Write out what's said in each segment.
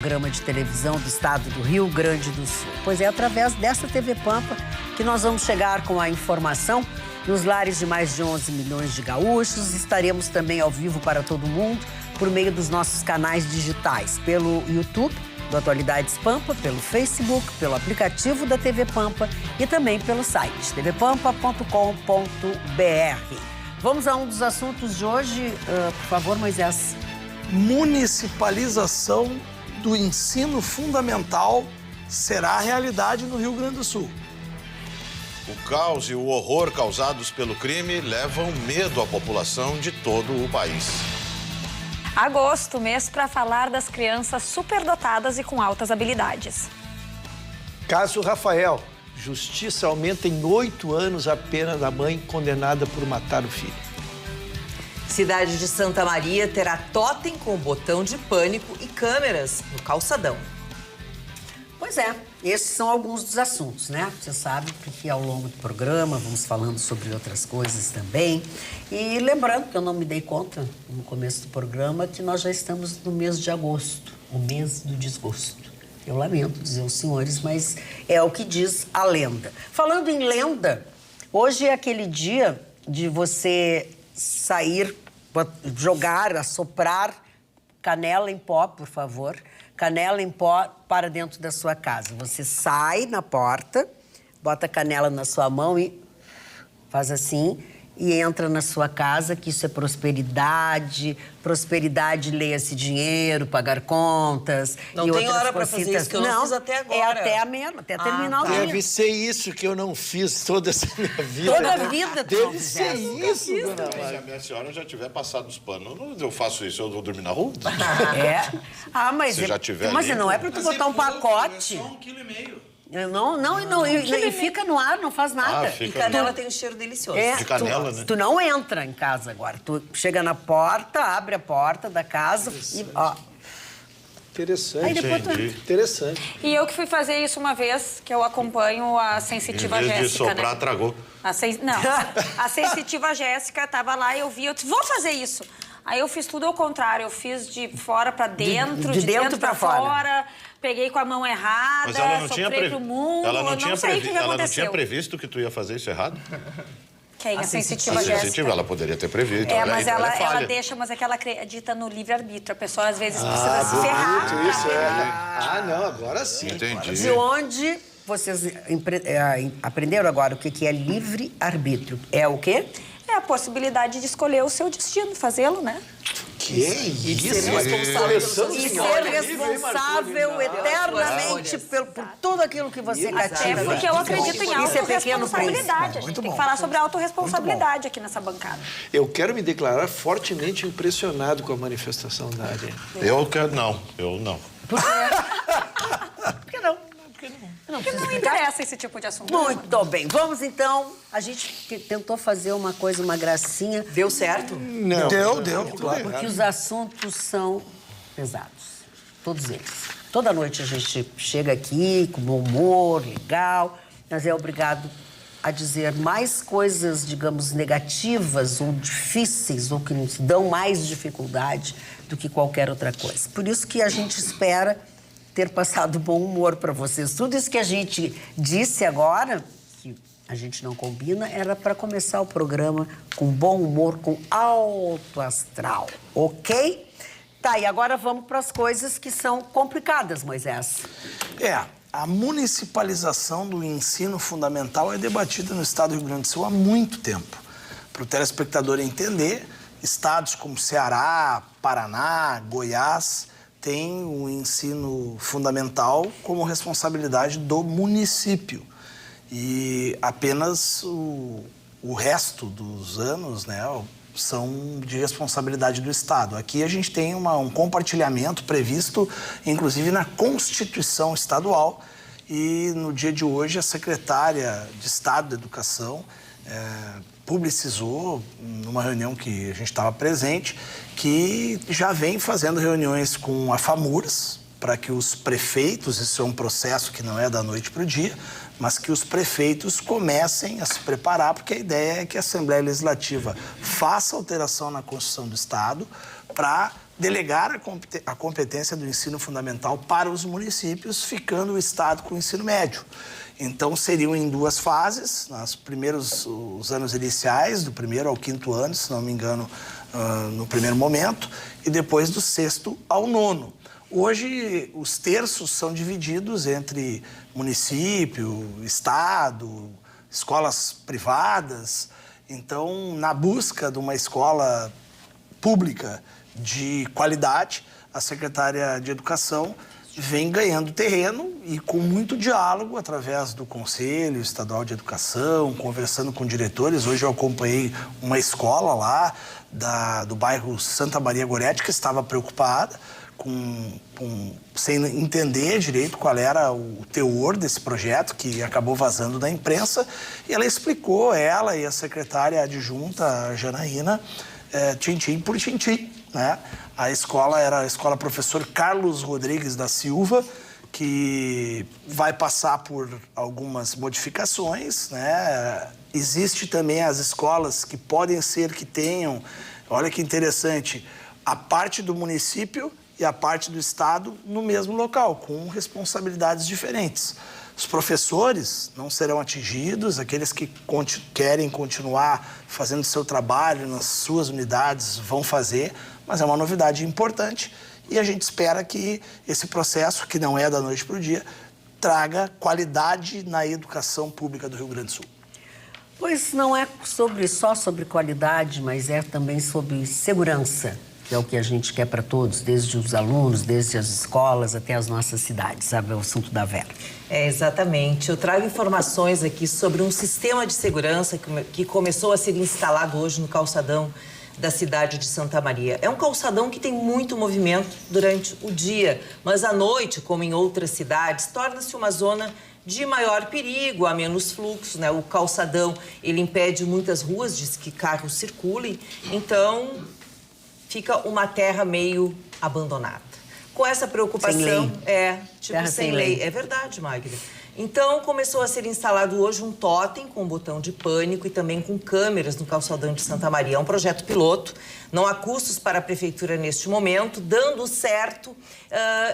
Programa de televisão do estado do Rio Grande do Sul. Pois é, através dessa TV Pampa que nós vamos chegar com a informação nos lares de mais de 11 milhões de gaúchos. Estaremos também ao vivo para todo mundo por meio dos nossos canais digitais, pelo YouTube do Atualidades Pampa, pelo Facebook, pelo aplicativo da TV Pampa e também pelo site tvpampa.com.br. Vamos a um dos assuntos de hoje, por favor, Moisés. Municipalização do ensino fundamental será realidade no Rio Grande do Sul. O caos e o horror causados pelo crime levam medo à população de todo o país. Agosto, mês para falar das crianças superdotadas e com altas habilidades. Caso Rafael, justiça aumenta em 8 anos a pena da mãe condenada por matar o filho. Cidade de Santa Maria terá tótem com botão de pânico e câmeras no calçadão. Pois é, esses são alguns dos assuntos, né? Você sabe que ao longo do programa vamos falando sobre outras coisas também. E lembrando que eu não me dei conta no começo do programa que nós já estamos no mês de agosto, o mês do desgosto. Eu lamento dizer aos senhores, mas é o que diz a lenda. Falando em lenda, hoje é aquele dia de você sair, jogar, assoprar canela em pó, por favor. Canela em pó para dentro da sua casa. Você sai na porta, bota a canela na sua mão e faz assim e entra na sua casa, que isso é prosperidade. Prosperidade, leia-se dinheiro, pagar contas. Não e tem outras hora para fazer isso, que eu não fiz até agora. É até terminar o dia. Deve ser isso que eu não fiz toda essa minha vida. Toda a vida tu não Deve ser fizesse. isso, dona Se Maria. a minha senhora já tiver passado os panos, eu faço isso, eu vou dormir na rua? É. Ah, mas Se já tiver mas ali, não é para tu botar um pacote. É só 1,5 kg. E fica no ar, não faz nada. fica E canela tem um cheiro delicioso. É, de canela, né? Tu não entra em casa agora. Tu chega na porta, abre a porta da casa e, ó. Interessante. Aí depois tu... Interessante. E eu que fui fazer isso uma vez, que eu acompanho a sensitiva Em vez de Jéssica, soprar, né? tragou. Não, a sensitiva Jéssica tava lá, eu vi, eu disse, vou fazer isso. Aí eu fiz tudo ao contrário, eu fiz de fora para dentro, de de dentro pra pra fora. fora, peguei com a mão errada, Mas ela não tinha soprei pro mundo, ela não eu tinha não sei o que ela não aconteceu. tinha previsto que tu ia fazer isso errado? Quem? A sensitiva A Jéssica. sensitiva, ela poderia ter previsto. É, olha mas aí, olha a ela falha. deixa, mas é que ela acredita no livre-arbítrio. A pessoa, às vezes, precisa se ferrar. Bonito isso, é. Ah, não, agora sim. Entendi. De onde vocês aprenderam agora o que é livre-arbítrio? É o quê? É a possibilidade de escolher o seu destino, fazê-lo, né? Que E de isso? ser responsável pelos seus E escolhas. ser responsável eternamente por tudo aquilo que você Até cativa. porque eu acredito em Isso é pequeno autorresponsabilidade. A gente tem que falar sobre autorresponsabilidade aqui nessa bancada. Eu quero me declarar fortemente impressionado com a manifestação da área. Eu quero... Não, eu não. Por que não? Porque não interessa esse tipo de assunto. Muito bem. Vamos, então. A gente tentou fazer uma coisa, uma gracinha. Deu certo? Não. Deu, claro. Porque os assuntos são pesados. Todos eles. Toda noite a gente chega aqui com bom humor, legal, mas é obrigado a dizer mais coisas, digamos, negativas ou difíceis, ou que nos dão mais dificuldade do que qualquer outra coisa. Por isso que a gente espera ter passado bom humor para vocês. Tudo isso que a gente disse agora, que a gente não combina, era para começar o programa com bom humor, com alto astral, ok? Tá, e agora vamos para as coisas que são complicadas, Moisés. A municipalização do ensino fundamental é debatida no estado do Rio Grande do Sul há muito tempo. Para o telespectador entender, estados como Ceará, Paraná, Goiás têm o ensino fundamental como responsabilidade do município. E apenas o resto dos anos, né, são de responsabilidade do Estado. Aqui a gente tem um compartilhamento previsto, inclusive, na Constituição Estadual. E no dia de hoje, a secretária de Estado da Educação publicizou, numa reunião que a gente estava presente, que já vem fazendo reuniões com a FAMURS, para que os prefeitos, isso é um processo que não é da noite para o dia, mas que os prefeitos comecem a se preparar, porque a ideia é que a Assembleia Legislativa faça alteração na Constituição do Estado para delegar a competência do ensino fundamental para os municípios, ficando o Estado com o ensino médio. Então, seriam em 2 fases, os anos iniciais, do 1º ao 5º ano, se não me engano, no primeiro momento, e depois do 6º ao 9º. Hoje, os terços são divididos entre município, Estado, escolas privadas. Então, na busca de uma escola pública de qualidade, a secretária de Educação vem ganhando terreno e com muito diálogo através do Conselho Estadual de Educação, conversando com diretores. Hoje eu acompanhei uma escola lá do bairro Santa Maria Gorete que estava preocupada sem entender direito qual era o teor desse projeto, que acabou vazando da imprensa, e ela explicou, ela e a secretária adjunta, Janaína, tintim por tintim, né? A escola era a Escola Professor Carlos Rodrigues da Silva, que vai passar por algumas modificações, né? Existe também as escolas que podem ser que tenham, olha que interessante, a parte do município e a parte do Estado no mesmo local, com responsabilidades diferentes. Os professores não serão atingidos, aqueles que querem continuar fazendo seu trabalho nas suas unidades vão fazer, mas é uma novidade importante e a gente espera que esse processo, que não é da noite para o dia, traga qualidade na educação pública do Rio Grande do Sul. Pois não é só sobre qualidade, mas é também sobre segurança, que é o que a gente quer para todos, desde os alunos, desde as escolas até as nossas cidades, sabe? É o assunto da Vera. Exatamente. Eu trago informações aqui sobre um sistema de segurança que começou a ser instalado hoje no calçadão da cidade de Santa Maria. É um calçadão que tem muito movimento durante o dia, mas à noite, como em outras cidades, torna-se uma zona de maior perigo, há menos fluxo, né? O calçadão, ele impede muitas ruas de que carros circulem, então fica uma terra meio abandonada. Com essa preocupação... Sem lei. Terra sem lei. É verdade, Magda. Então, começou a ser instalado hoje um tótem com botão de pânico e também com câmeras no calçadão de Santa Maria. É um projeto piloto, não há custos para a prefeitura neste momento. Dando certo,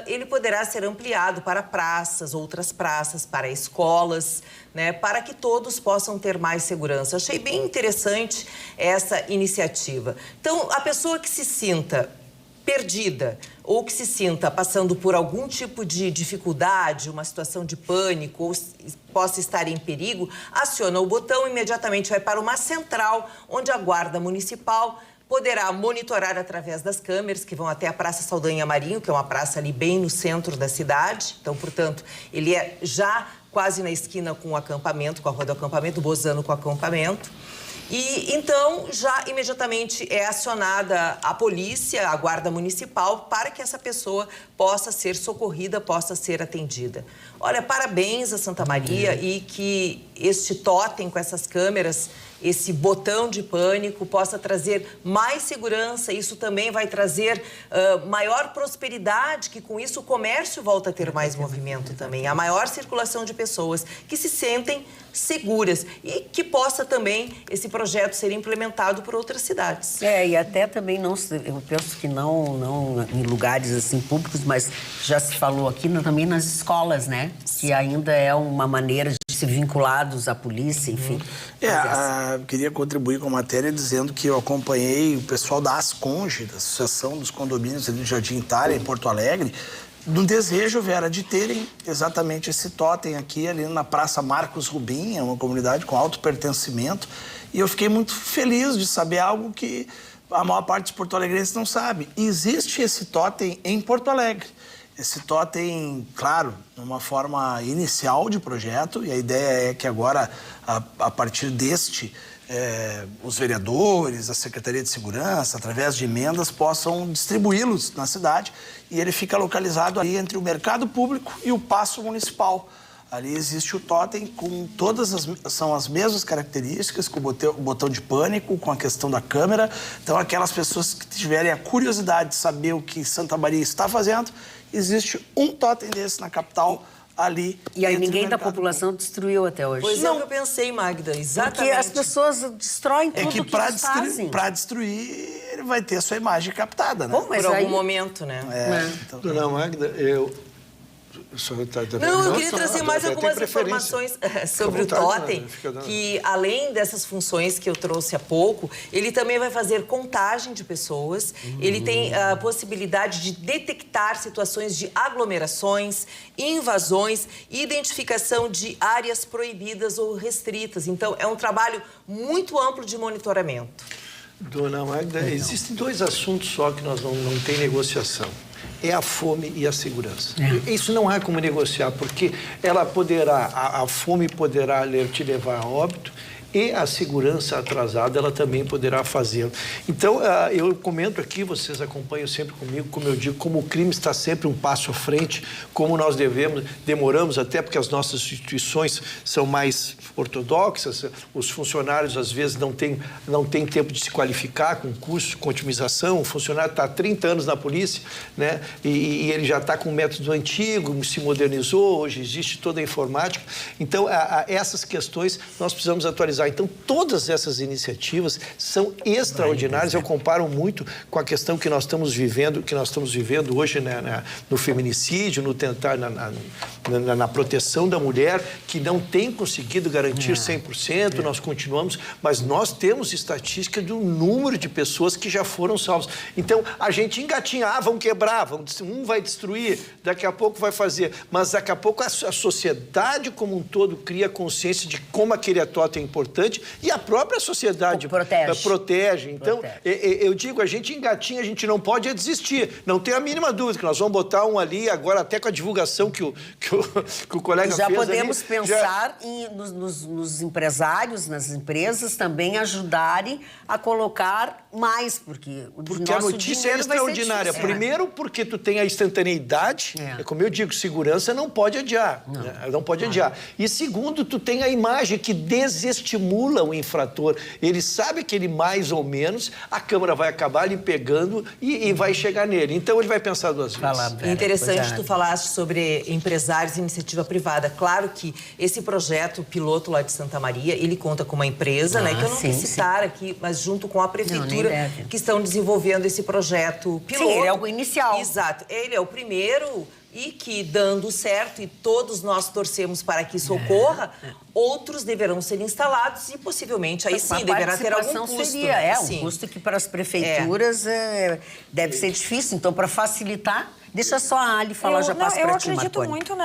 ele poderá ser ampliado para praças, outras praças, para escolas, né, para que todos possam ter mais segurança. Achei bem interessante essa iniciativa. Então, a pessoa que se sinta perdida ou que se sinta passando por algum tipo de dificuldade, uma situação de pânico ou possa estar em perigo, aciona o botão e imediatamente vai para uma central onde a Guarda Municipal poderá monitorar através das câmeras que vão até a Praça Saldanha Marinho, que é uma praça ali bem no centro da cidade. Então, portanto, ele é já quase na esquina com o acampamento, com a rua do acampamento, bozando com o acampamento. E então já imediatamente é acionada a polícia, a guarda municipal, para que essa pessoa possa ser socorrida, possa ser atendida. Olha, parabéns a Santa Maria e que este tótem com essas câmeras, esse botão de pânico possa trazer mais segurança. Isso também vai trazer maior prosperidade, que com isso o comércio volta a ter mais movimento também. A maior circulação de pessoas que se sentem seguras e que possa também esse projeto ser implementado por outras cidades. E até também eu penso que não em lugares assim públicos, mas já se falou aqui também nas escolas, né? Que ainda é uma maneira de se vinculados à polícia, enfim. Queria contribuir com a matéria dizendo que eu acompanhei o pessoal da Asconge, da Associação dos Condomínios ali do Jardim Itália, em Porto Alegre, no desejo, Vera, de terem exatamente esse tótem aqui, ali na Praça Marcos Rubim, é uma comunidade com alto pertencimento, e eu fiquei muito feliz de saber algo que a maior parte dos porto-alegrenses não sabe. Existe esse tótem em Porto Alegre. Esse tótem, claro, numa forma inicial de projeto, e a ideia é que agora, a partir deste, os vereadores, a Secretaria de Segurança, através de emendas, possam distribuí-los na cidade, e ele fica localizado ali entre o mercado público e o paço municipal. Ali existe o tótem com são as mesmas características, com o botão de pânico, com a questão da câmera. Então, aquelas pessoas que tiverem a curiosidade de saber o que Santa Maria está fazendo, existe um tótem desse na capital ali. E aí entre o ninguém da mercado população destruiu até hoje. Pois é o que eu pensei, Magda, exatamente. Porque as pessoas destroem tudo que que eles fazem. para destruir, ele vai ter a sua imagem captada, né? Bom, mas Por aí... algum momento, né? Então, Dona Magda, Não, eu queria trazer mais algumas informações sobre o totem, que além dessas funções que eu trouxe há pouco, ele também vai fazer contagem de pessoas, ele tem a possibilidade de detectar situações de aglomerações, invasões, identificação de áreas proibidas ou restritas. Então, é um trabalho muito amplo de monitoramento. Dona Magda, existem 2 assuntos só que nós não tem negociação. É a fome e a segurança. Isso não há como negociar, porque ela poderá, a fome poderá te levar a óbito e a segurança atrasada ela também poderá fazê-lo. Então, eu comento aqui, vocês acompanham sempre comigo, como eu digo, como o crime está sempre um passo à frente, como nós demoramos até porque as nossas instituições são mais ortodoxas, os funcionários às vezes não têm tempo de se qualificar com curso, com otimização, o funcionário está há 30 anos na polícia, né? E ele já está com um método antigo, se modernizou, hoje existe toda a informática. Então, essas questões nós precisamos atualizar. Então, todas essas iniciativas são extraordinárias. Eu comparo muito com a questão que nós estamos vivendo hoje, né, no feminicídio, no tentar na proteção da mulher, que não tem conseguido garantir 100%. Nós continuamos, mas nós temos estatística de um número de pessoas que já foram salvas. Então, a gente engatinha, vão quebrar, um vai destruir, daqui a pouco vai fazer, mas daqui a pouco a sociedade como um todo cria consciência de como aquele totem é importante e a própria sociedade protege. Então, eu digo, a gente engatinha, a gente não pode desistir. Não tenho a mínima dúvida que nós vamos botar um ali, agora até com a divulgação que o colega já fez podemos ali, pensar nos empresários, nas empresas também ajudarem a colocar mais, porque a notícia é extraordinária. Primeiro, porque tu tem a instantaneidade, como eu digo, segurança não pode adiar. Não pode adiar. E segundo, tu tem a imagem que desestimula o infrator. Ele sabe que ele, mais ou menos, a câmera vai acabar lhe pegando e vai chegar nele. Então, ele vai pensar 2 vezes. Interessante tu falaste sobre empresários e iniciativa privada. Claro que esse projeto piloto lá de Santa Maria, ele conta com uma empresa, né, que eu não quis citar aqui, mas junto com a prefeitura, que estão desenvolvendo esse projeto piloto. Sim, ele é o inicial. Exato. Ele é o primeiro e que, dando certo, e todos nós torcemos para que isso ocorra, outros deverão ser instalados e, possivelmente, aí sim, deverá ter algum custo. Seria, um custo que para as prefeituras deve ser difícil. Então, para facilitar... Deixa só a Ali falar, já passo para ti, Eu Marconi. acredito muito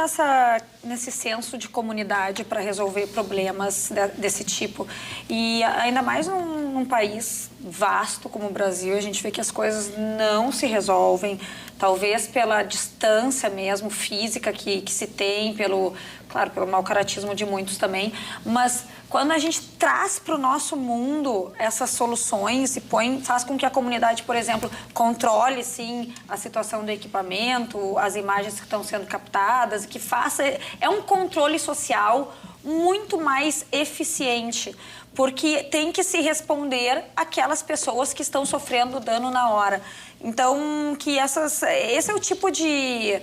nesse senso de comunidade para resolver problemas desse tipo. E ainda mais num país vasto como o Brasil, a gente vê que as coisas não se resolvem, talvez pela distância mesmo física que se tem, pelo mau caratismo de muitos também, mas quando a gente traz para o nosso mundo essas soluções e faz com que a comunidade, por exemplo, controle, sim, a situação do equipamento, as imagens que estão sendo captadas, que faça... É um controle social muito mais eficiente, porque tem que se responder àquelas pessoas que estão sofrendo dano na hora. Então, esse é o tipo de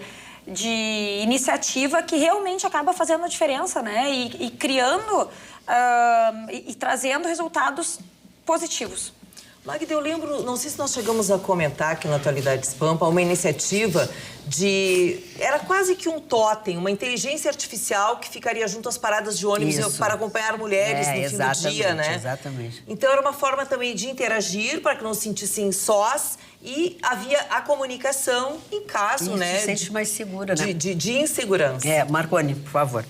iniciativa que realmente acaba fazendo a diferença, né? E criando e trazendo resultados positivos. Magda, eu lembro, não sei se nós chegamos a comentar aqui na Atualidades Pampa, uma iniciativa era quase que um totem, uma inteligência artificial que ficaria junto às paradas de ônibus para acompanhar mulheres no fim do dia, né? Exatamente. Então, era uma forma também de interagir para que não se sentissem sós e havia a comunicação em caso, né? Se sente mais segura, né? De insegurança. Marconi, por favor.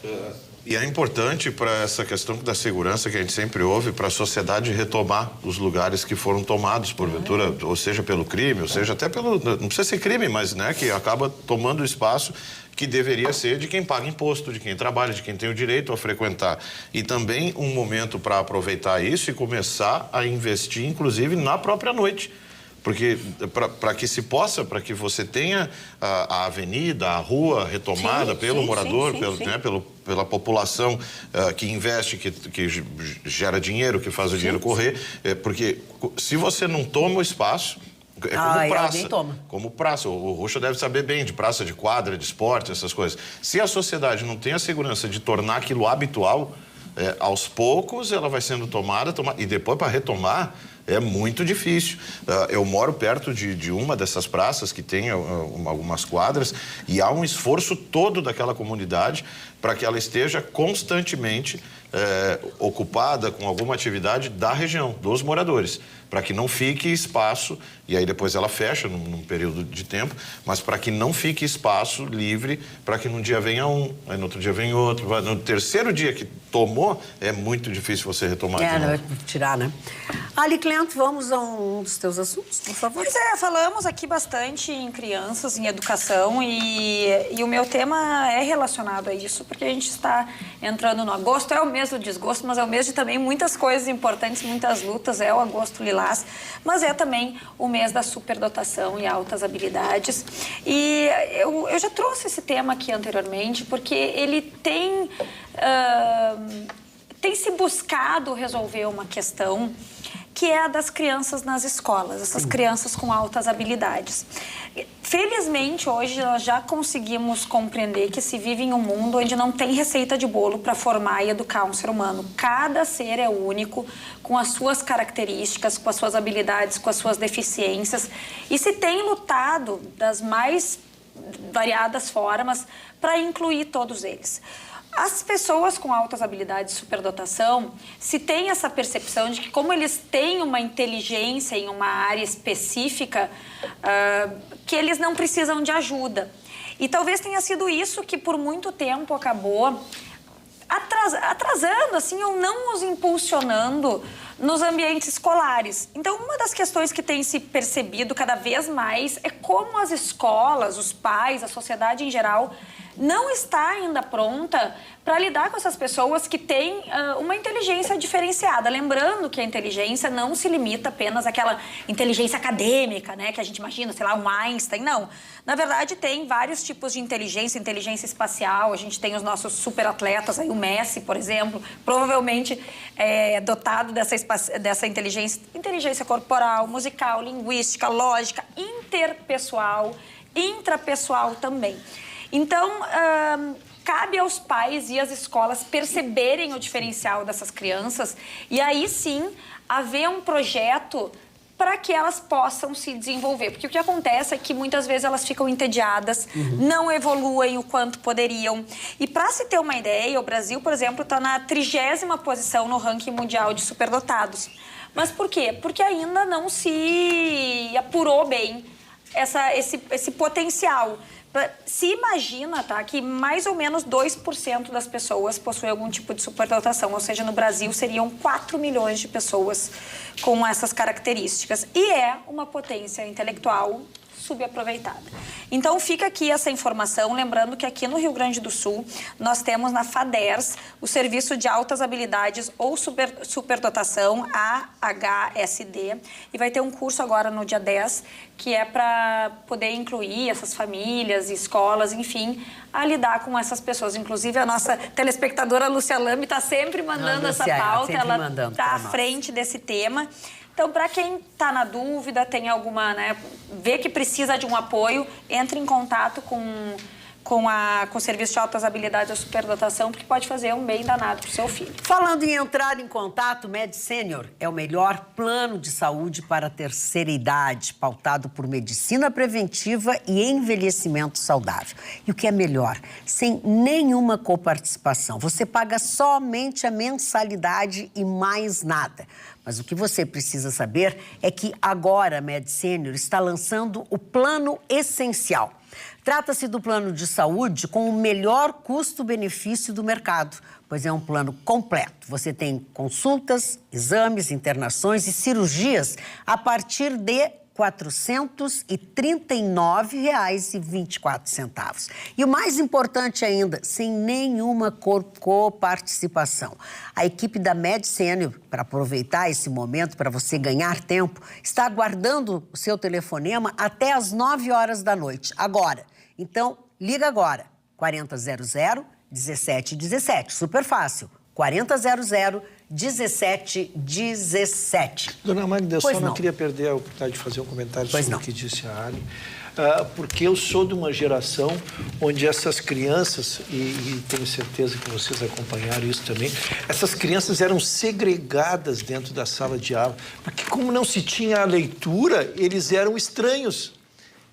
E é importante para essa questão da segurança que a gente sempre ouve, para a sociedade retomar os lugares que foram tomados porventura, ou seja pelo crime, ou seja até pelo... Não precisa ser crime, mas né, que acaba tomando o espaço que deveria ser de quem paga imposto, de quem trabalha, de quem tem o direito a frequentar. E também um momento para aproveitar isso e começar a investir, inclusive, na própria noite. Porque para que se possa, para que você tenha a avenida, a rua retomada pelo morador, pela população que investe, que gera dinheiro, que faz o dinheiro correr, porque se você não toma o espaço, É como Ah, e praça. alguém toma. Como praça. O Ruxa deve saber bem de praça de quadra, de esporte, essas coisas. Se a sociedade não tem a segurança de tornar aquilo habitual, aos poucos ela vai sendo tomada, e depois para retomar é muito difícil. Eu moro perto de uma dessas praças que tem algumas quadras e há um esforço todo daquela comunidade para que ela esteja constantemente ocupada com alguma atividade da região, dos moradores, para que não fique espaço, e aí depois ela fecha num período de tempo, mas para que não fique espaço livre para que num dia venha um, aí no outro dia vem outro, no terceiro dia que tomou, é muito difícil você retomar de novo. Tirar, né? Ali, Cleanto, vamos a um dos teus assuntos, por favor. Pois é, falamos aqui bastante em crianças, em educação, e o meu tema é relacionado a isso, porque a gente está entrando no agosto, é o mês do desgosto, mas é o mês de também muitas coisas importantes, muitas lutas, é o agosto lilás, mas é também o mês da superdotação e altas habilidades. E eu já trouxe esse tema aqui anteriormente, porque ele tem se buscado resolver uma questão que é a das crianças nas escolas, essas crianças com altas habilidades. Felizmente, hoje, nós já conseguimos compreender que se vive em um mundo onde não tem receita de bolo para formar e educar um ser humano. Cada ser é único, com as suas características, com as suas habilidades, com as suas deficiências. E se tem lutado das mais variadas formas para incluir todos eles. As pessoas com altas habilidades de superdotação, se tem essa percepção de que como eles têm uma inteligência em uma área específica, que eles não precisam de ajuda. E talvez tenha sido isso que por muito tempo acabou atrasando, assim, ou não os impulsionando nos ambientes escolares. Então, uma das questões que tem se percebido cada vez mais é como as escolas, os pais, a sociedade em geral, não está ainda pronta para lidar com essas pessoas que têm uma inteligência diferenciada. Lembrando que a inteligência não se limita apenas àquela inteligência acadêmica, né? Que a gente imagina, sei lá, um Einstein. Não. Na verdade, tem vários tipos de inteligência. Inteligência espacial, a gente tem os nossos superatletas, aí o Messi, por exemplo, provavelmente dotado dessa inteligência. Inteligência corporal, musical, linguística, lógica, interpessoal, intrapessoal também. Então, cabe aos pais e às escolas perceberem o diferencial dessas crianças e aí sim haver um projeto para que elas possam se desenvolver. Porque o que acontece é que muitas vezes elas ficam entediadas, não evoluem o quanto poderiam. E para se ter uma ideia, o Brasil, por exemplo, está na 30ª posição no ranking mundial de superdotados. Mas por quê? Porque ainda não se apurou bem esse potencial. Se imagina, tá, que mais ou menos 2% das pessoas possuem algum tipo de superdotação, ou seja, no Brasil seriam 4 milhões de pessoas com essas características. E é uma potência intelectual subaproveitada. Então, fica aqui essa informação, lembrando que aqui no Rio Grande do Sul, nós temos na FADERS o Serviço de Altas Habilidades ou Superdotação, AHSD, e vai ter um curso agora no dia 10, que é para poder incluir essas famílias, escolas, enfim, a lidar com essas pessoas. Inclusive, a nossa telespectadora Lúcia Lame está sempre mandando essa pauta, ela está à frente desse tema. Então, para quem está na dúvida, tem alguma, né, vê que precisa de um apoio, entre em contato com o Serviço de Altas Habilidades ou Superdotação, porque pode fazer um bem danado para o seu filho. Falando em entrar em contato, o Med Senior é o melhor plano de saúde para a terceira idade, pautado por medicina preventiva e envelhecimento saudável. E o que é melhor, sem nenhuma coparticipação. Você paga somente a mensalidade e mais nada. Mas o que você precisa saber é que agora a Med Senior está lançando o Plano Essencial. Trata-se do plano de saúde com o melhor custo-benefício do mercado, pois é um plano completo. Você tem consultas, exames, internações e cirurgias a partir de R$ 439,24. E o mais importante ainda, sem nenhuma coparticipação. A equipe da Med Senior, para aproveitar esse momento, para você ganhar tempo, está aguardando o seu telefonema até às 9 horas da noite, agora. Então, liga agora, 4000-1717, super fácil, 4000-1717. 1717. Dona Magda, eu Pois só não não. queria perder a oportunidade de fazer um comentário Pois sobre não. o que disse a Ali, porque eu sou de uma geração onde essas crianças, e tenho certeza que vocês acompanharam isso também, essas crianças eram segregadas dentro da sala de aula, porque como não se tinha a leitura, eles eram estranhos.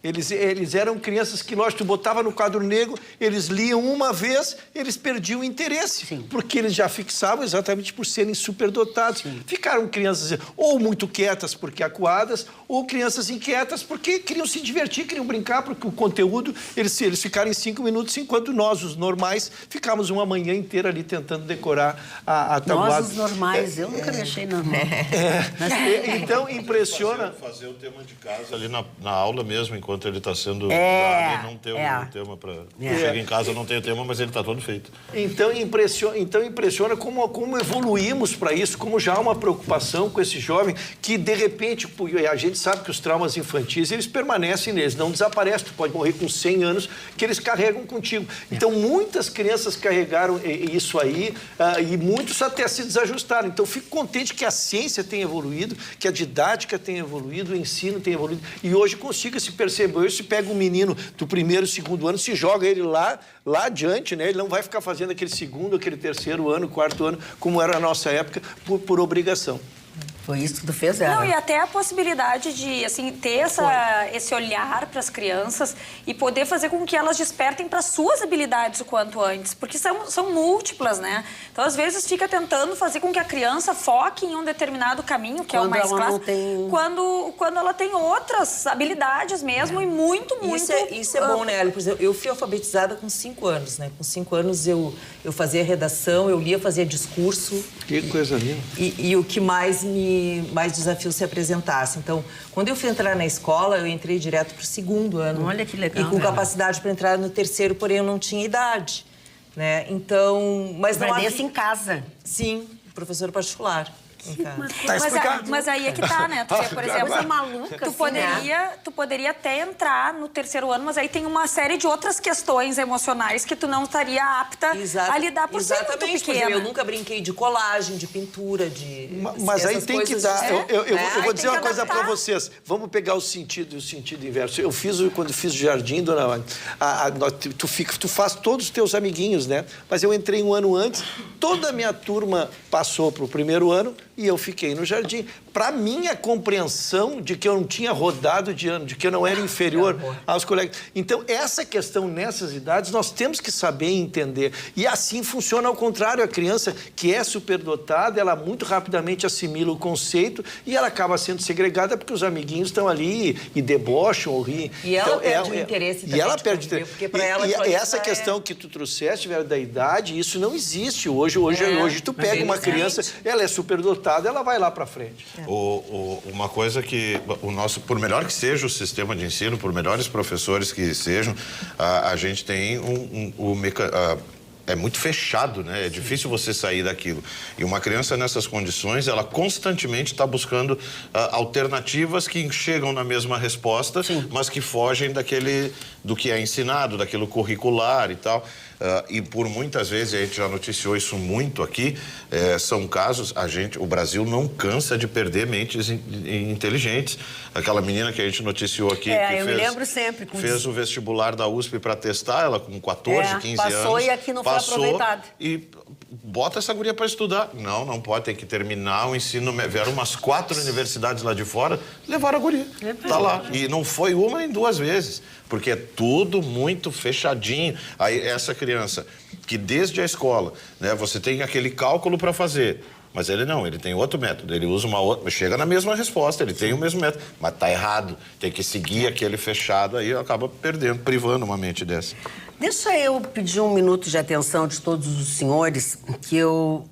Eles eram crianças que, lógico, tu botava no quadro negro, eles liam uma vez, eles perdiam o interesse, porque eles já fixavam exatamente por serem superdotados. Ficaram crianças ou muito quietas porque acuadas, ou crianças inquietas porque queriam se divertir, queriam brincar, porque o conteúdo, eles ficaram em 5 minutos, enquanto nós, os normais, ficávamos uma manhã inteira ali tentando decorar a tabuada. Nós, os normais, eu nunca deixei na mão. Então, impressiona... Fazer o tema de casa ali na aula mesmo, enquanto ele está sendo dado, e não ter o tema para... Chega em casa, não tem o tema, mas ele está todo feito. Então impressiona como evoluímos para isso, como já há uma preocupação com esse jovem que, de repente, a gente sabe que os traumas infantis, eles permanecem neles, não desaparecem. Tu pode morrer com 100 anos, que eles carregam contigo. Então, muitas crianças carregaram isso aí e muitos até se desajustaram. Então, fico contente que a ciência tenha evoluído, que a didática tenha evoluído, o ensino tenha evoluído. E hoje consiga se perceber. Hoje se pega um menino do 1º, 2º ano, se joga ele lá adiante, né? Ele não vai ficar fazendo aquele 2º, aquele 3º ano, 4º ano, como era a nossa época, por obrigação. Foi isso que tu fez, Não, e até a possibilidade de, assim, ter esse olhar para as crianças e poder fazer com que elas despertem para suas habilidades o quanto antes, porque são múltiplas, né? Então, às vezes, fica tentando fazer com que a criança foque em um determinado caminho, que é o mais clássico, quando ela tem outras habilidades mesmo e muito... Isso é bom, né, Ali? Por exemplo, eu fui alfabetizada com 5 anos, né? Com 5 anos eu fazia redação, eu lia, fazia discurso. Que coisa linda. E o que mais desafio se apresentasse. Então, quando eu fui entrar na escola, eu entrei direto para o 2º ano. Olha que legal. E com capacidade para entrar no 3º, porém eu não tinha idade, né? Então, mas não Aprendesse em casa. Sim, professor particular. Tá explicado. Mas aí é que tá, né? Tu, por exemplo, Coisa maluca, tu assim, poderia até entrar no 3º ano, mas aí tem uma série de outras questões emocionais que tu não estaria apta a lidar por ser muito pequena. Por exemplo, eu nunca brinquei de colagem, de pintura, de... Mas aí tem que dar... Eu vou dizer uma coisa para adaptar. vocês. Vamos pegar o sentido inverso. Quando fiz o jardim, dona Wagner, tu faz todos os teus amiguinhos, né? Mas eu entrei um ano antes, toda a minha turma passou para o 1º ano e eu fiquei no jardim. Para minha compreensão de que eu não tinha rodado de ano, de que eu não era inferior aos colegas. Então, essa questão nessas idades, nós temos que saber entender. E assim funciona ao contrário. A criança que é superdotada, ela muito rapidamente assimila o conceito e ela acaba sendo segregada porque os amiguinhos estão ali e debocham ou riem. E ela perde o interesse também. E ela perde o interesse. Porque para ela... E essa questão que tu trouxeste, velho, da idade, isso não existe. Hoje tu pega uma criança, ela é superdotada, ela vai lá para frente. Uma coisa que por melhor que seja o sistema de ensino, por melhores professores que sejam, a gente tem é muito fechado, né? É difícil você sair daquilo. E uma criança nessas condições, ela constantemente está buscando alternativas que chegam na mesma resposta, mas que fogem do que é ensinado, daquilo curricular e tal. E por muitas vezes, a gente já noticiou isso muito aqui, são casos, o Brasil não cansa de perder mentes inteligentes. Aquela menina que a gente noticiou aqui, eu me lembro sempre. fez o vestibular da USP para testar, ela com 14, 15 anos. Passou e aqui não foi aproveitado. E bota essa guria para estudar. Não pode, tem que terminar o ensino. Vieram umas 4 universidades lá de fora, levaram a guria. Tá lá. E não foi uma nem 2 vezes, porque é tudo muito fechadinho. Aí essa criança, que desde a escola, né, você tem aquele cálculo para fazer, mas ele tem outro método, ele usa uma outra, chega na mesma resposta, ele tem o mesmo método, mas tá errado, tem que seguir aquele fechado, aí acaba privando uma mente dessa. Deixa eu pedir um minuto de atenção de todos os senhores, que eu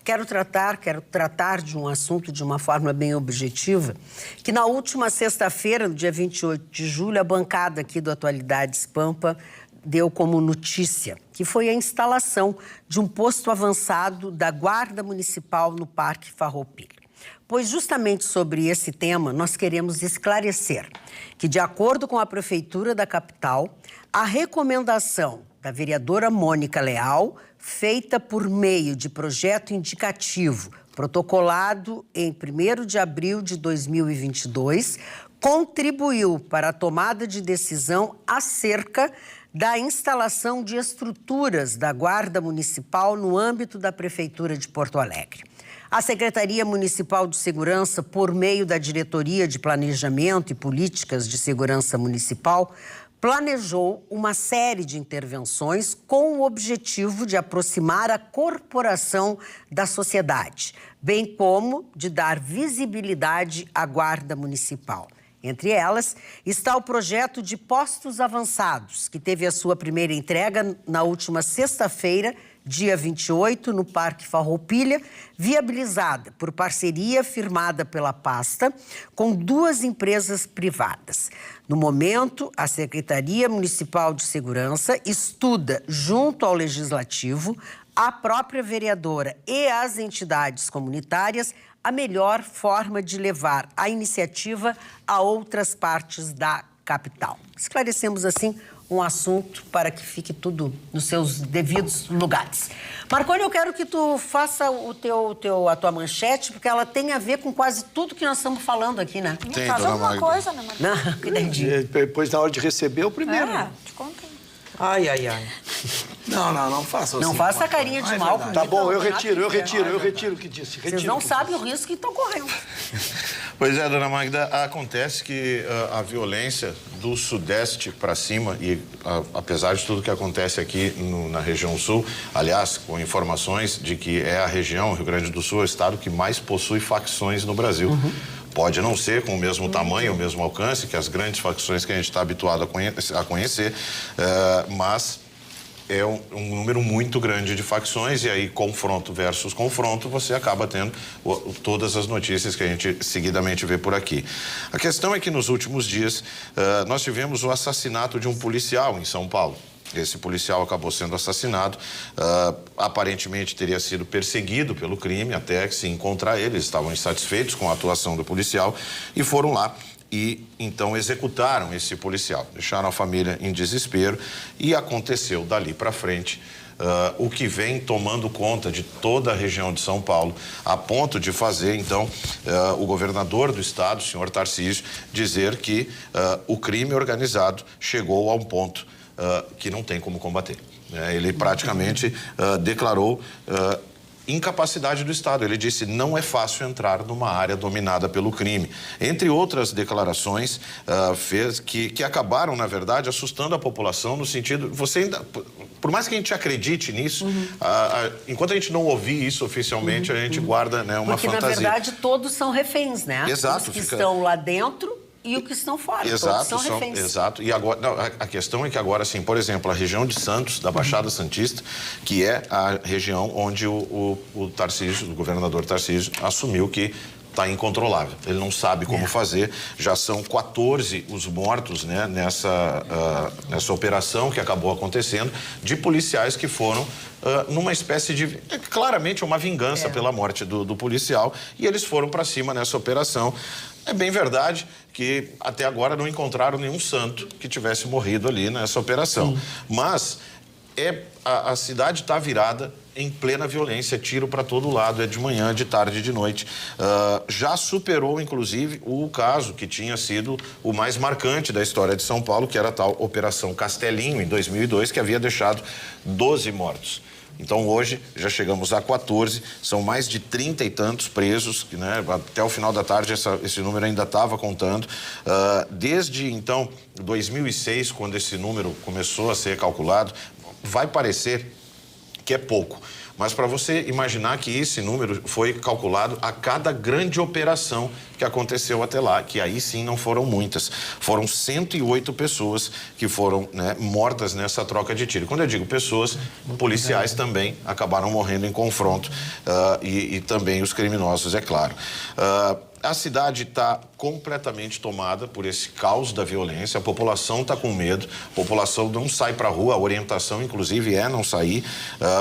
quero tratar de um assunto de uma forma bem objetiva, que na última sexta-feira, no dia 28 de julho, a bancada aqui do Atualidades Pampa deu como notícia, que foi a instalação de um posto avançado da Guarda Municipal no Parque Farroupilha. Pois justamente sobre esse tema, nós queremos esclarecer que, de acordo com a Prefeitura da capital, a recomendação da vereadora Mônica Leal, feita por meio de projeto indicativo protocolado em 1º de abril de 2022, contribuiu para a tomada de decisão acerca da instalação de estruturas da Guarda Municipal no âmbito da Prefeitura de Porto Alegre. A Secretaria Municipal de Segurança, por meio da Diretoria de Planejamento e Políticas de Segurança Municipal, planejou uma série de intervenções com o objetivo de aproximar a corporação da sociedade, bem como de dar visibilidade à Guarda Municipal. Entre elas está o projeto de postos avançados, que teve a sua primeira entrega na última sexta-feira, dia 28, no Parque Farroupilha, viabilizada por parceria firmada pela pasta com 2 empresas privadas. No momento, a Secretaria Municipal de Segurança estuda, junto ao Legislativo, a própria vereadora e as entidades comunitárias, a melhor forma de levar a iniciativa a outras partes da capital. Esclarecemos, assim, um assunto para que fique tudo nos seus devidos lugares. Marconi, eu quero que tu faça a tua manchete, porque ela tem a ver com quase tudo que nós estamos falando aqui, né? Tem, Faz dona alguma Magda. coisa, né, Marconi? Não, que entendi. Depois, na hora de receber, o primeiro. né? Te conta. Ai, ai, ai. Não faça assim. Não faça a carinha de mal comigo. Tá bom, eu Renato, retiro que o que disse. Vocês não sabem o risco que estão correndo. Pois é, dona Magda, acontece que a violência do Sudeste para cima, e apesar de tudo que acontece aqui na região Sul, aliás, com informações de que é a região, Rio Grande do Sul, é o estado que mais possui facções no Brasil. Pode não ser com o mesmo tamanho, o mesmo alcance que as grandes facções que a gente está habituado a conhecer, mas é um número muito grande de facções, e aí confronto versus confronto, você acaba tendo todas as notícias que a gente seguidamente vê por aqui. A questão é que nos últimos dias nós tivemos o assassinato de um policial em São Paulo. Esse policial acabou sendo assassinado, aparentemente teria sido perseguido pelo crime até que se encontrar ele. Eles estavam insatisfeitos com a atuação do policial e foram lá e então executaram esse policial. Deixaram a família em desespero e aconteceu dali para frente o que vem tomando conta de toda a região de São Paulo, a ponto de fazer, então, o governador do estado, o senhor Tarcísio, dizer que o crime organizado chegou a um ponto que não tem como combater. Ele praticamente declarou incapacidade do Estado. Ele disse: não é fácil entrar numa área dominada pelo crime. Entre outras declarações, fez que acabaram, na verdade, assustando a população no sentido... Você ainda... Por mais que a gente acredite nisso, enquanto a gente não ouvir isso oficialmente, a gente guarda, né, uma porque, fantasia. Porque, na verdade, todos são reféns, né? Exato. Os que estão lá dentro e os que estão fora. Exato, todos são reféns. Exato. E agora, não, a questão é que agora, assim, por exemplo, a região de Santos, da Baixada Santista, que é a região onde o Tarcísio, o governador Tarcísio, assumiu que está incontrolável. Ele não sabe como fazer. Já são 14 os mortos, né, nessa operação que acabou acontecendo, de policiais que foram numa espécie de... claramente uma vingança pela morte do policial, e eles foram para cima nessa operação. É bem verdade que até agora não encontraram nenhum santo que tivesse morrido ali nessa operação. Sim. Mas a cidade está virada em plena violência, tiro para todo lado, é de manhã, de tarde, de noite. Já superou, inclusive, o caso que tinha sido o mais marcante da história de São Paulo, que era a tal Operação Castelinho, em 2002, que havia deixado 12 mortos. Então, hoje, já chegamos a 14, são mais de 30 e tantos presos, né? Até o final da tarde esse número ainda estava contando. Desde, então, 2006, quando esse número começou a ser calculado, vai parecer que é pouco. Mas para você imaginar que esse número foi calculado a cada grande operação que aconteceu até lá, que aí sim não foram muitas. Foram 108 pessoas que foram, né, mortas nessa troca de tiro. Quando eu digo pessoas, policiais também acabaram morrendo em confronto, e também os criminosos, é claro. A cidade está completamente tomada por esse caos da violência, a população está com medo, a população não sai para a rua, a orientação, inclusive, é não sair.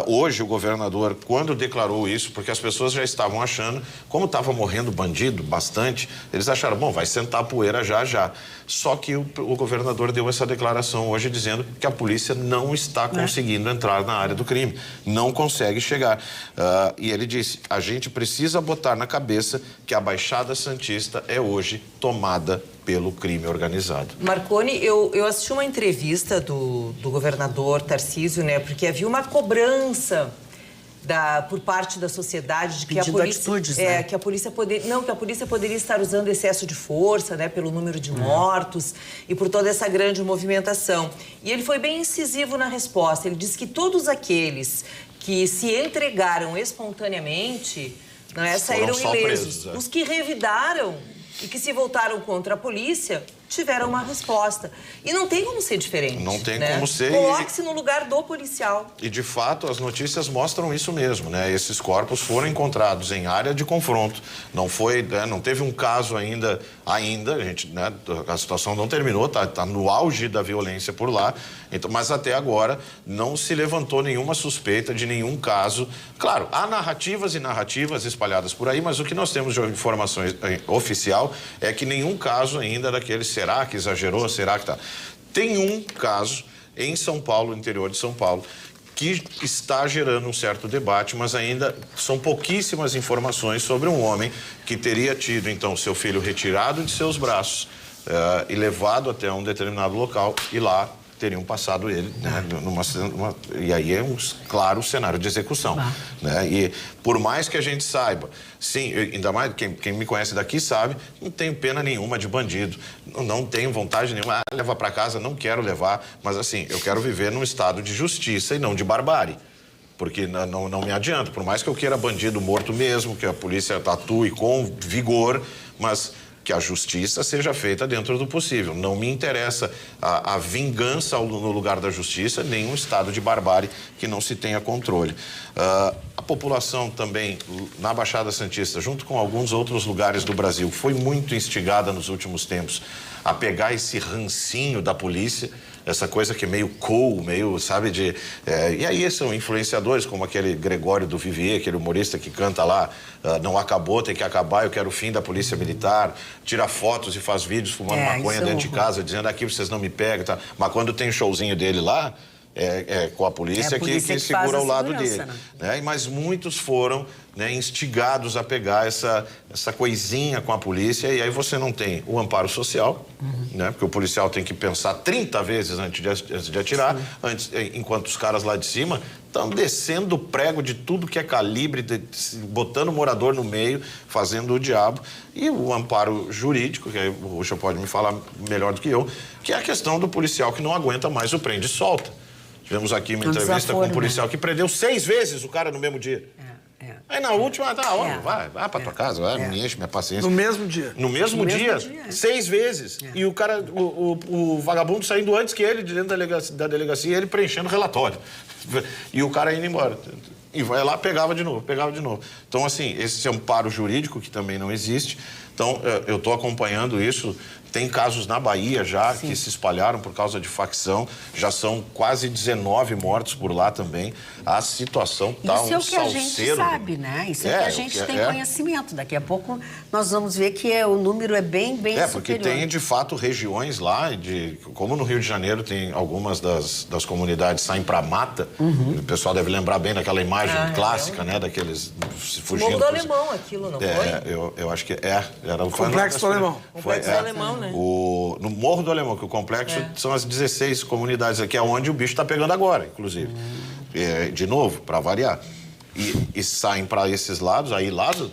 Hoje, o governador, quando declarou isso, porque as pessoas já estavam achando, como estava morrendo bandido bastante, eles acharam, bom, vai sentar a poeira já. Só que o governador deu essa declaração hoje dizendo que a polícia não está conseguindo entrar na área do crime, não consegue chegar. E ele disse, a gente precisa botar na cabeça que a Baixada Santista é hoje tomada pelo crime organizado. Marconi, eu assisti uma entrevista do governador Tarcísio, né? Porque havia uma cobrança por parte da sociedade de que a polícia, atitudes, né? que a polícia poderia estar usando excesso de força, né, pelo número de mortos e por toda essa grande movimentação. E ele foi bem incisivo na resposta. Ele disse que todos aqueles que se entregaram espontaneamente, saíram ilesos. Presos, Os que revidaram e que se voltaram contra a polícia tiveram uma resposta. E não tem como ser diferente. Não tem, né? como ser. Coloque-se no lugar do policial. E, de fato, as notícias mostram isso mesmo, né? Esses corpos foram encontrados em área de confronto. Não foi, né? Não teve um caso ainda, a gente, né? A situação não terminou, tá no auge da violência por lá. Então, mas até agora não se levantou nenhuma suspeita de nenhum caso. Claro, há narrativas e narrativas espalhadas por aí, mas o que nós temos de informação oficial é que nenhum caso ainda daqueles. Será que exagerou? Será que tá? Tem um caso em São Paulo, no interior de São Paulo, que está gerando um certo debate, mas ainda são pouquíssimas informações sobre um homem que teria tido, então, seu filho retirado de seus braços e levado até um determinado local e lá teriam passado ele, né, e aí é claro cenário de execução, né? E por mais que a gente saiba, sim, ainda mais quem me conhece daqui sabe, não tenho pena nenhuma de bandido, não tenho vontade nenhuma, levar para casa, não quero levar, mas assim, eu quero viver num estado de justiça e não de barbárie. Porque não me adianta, por mais que eu queira bandido morto mesmo, que a polícia atue com vigor, mas que a justiça seja feita dentro do possível. Não me interessa a vingança no lugar da justiça, nem um estado de barbárie que não se tenha controle. A população também, na Baixada Santista, junto com alguns outros lugares do Brasil, foi muito instigada nos últimos tempos a pegar esse rancinho da polícia, essa coisa que é meio cool, meio, sabe, e aí são influenciadores, como aquele Gregório do Vivier, aquele humorista que canta lá, não acabou, tem que acabar, eu quero o fim da polícia militar, tira fotos e faz vídeos fumando maconha dentro de casa, dizendo aqui vocês não me pegam, tá? Mas quando tem showzinho dele lá, com a polícia, que segura ao lado dele. Né? Mas muitos foram, né, instigados a pegar essa coisinha com a polícia, e aí você não tem o amparo social, né, porque o policial tem que pensar 30 vezes antes de atirar, enquanto os caras lá de cima estão descendo o prego de tudo que é calibre, botando o morador no meio, fazendo o diabo. E o amparo jurídico, que aí o Ruxa pode me falar melhor do que eu, que é a questão do policial que não aguenta mais o prende e solta. Tivemos aqui uma entrevista com um policial que prendeu 6 vezes o cara no mesmo dia. Aí na última, vai pra tua casa, não me enche minha paciência. No mesmo dia? No mesmo dia, 6 vezes. E o cara, o vagabundo saindo antes que ele, de dentro da delegacia, ele preenchendo o relatório. E o cara indo embora. E vai lá, pegava de novo. Então, assim, esse amparo jurídico que também não existe. Então, eu estou acompanhando isso. Tem casos na Bahia já que se espalharam por causa de facção. Já são quase 19 mortos por lá também. A situação está um salseiro. Isso é o que a gente sabe, né? Isso é o que a gente tem conhecimento. Daqui a pouco nós vamos ver que o número é bem superior. Porque tem, de fato, regiões lá, como no Rio de Janeiro tem algumas das comunidades saem para a mata. O pessoal deve lembrar bem daquela imagem clássica, né? Daqueles fugindo. Morro do Alemão aquilo, não foi? Eu acho que era o Complexo do Alemão. Complexo do Alemão, né? No Morro do Alemão, que o complexo são as 16 comunidades aqui, é onde o bicho está pegando agora, inclusive. De novo, para variar. E saem para esses lados, aí lado,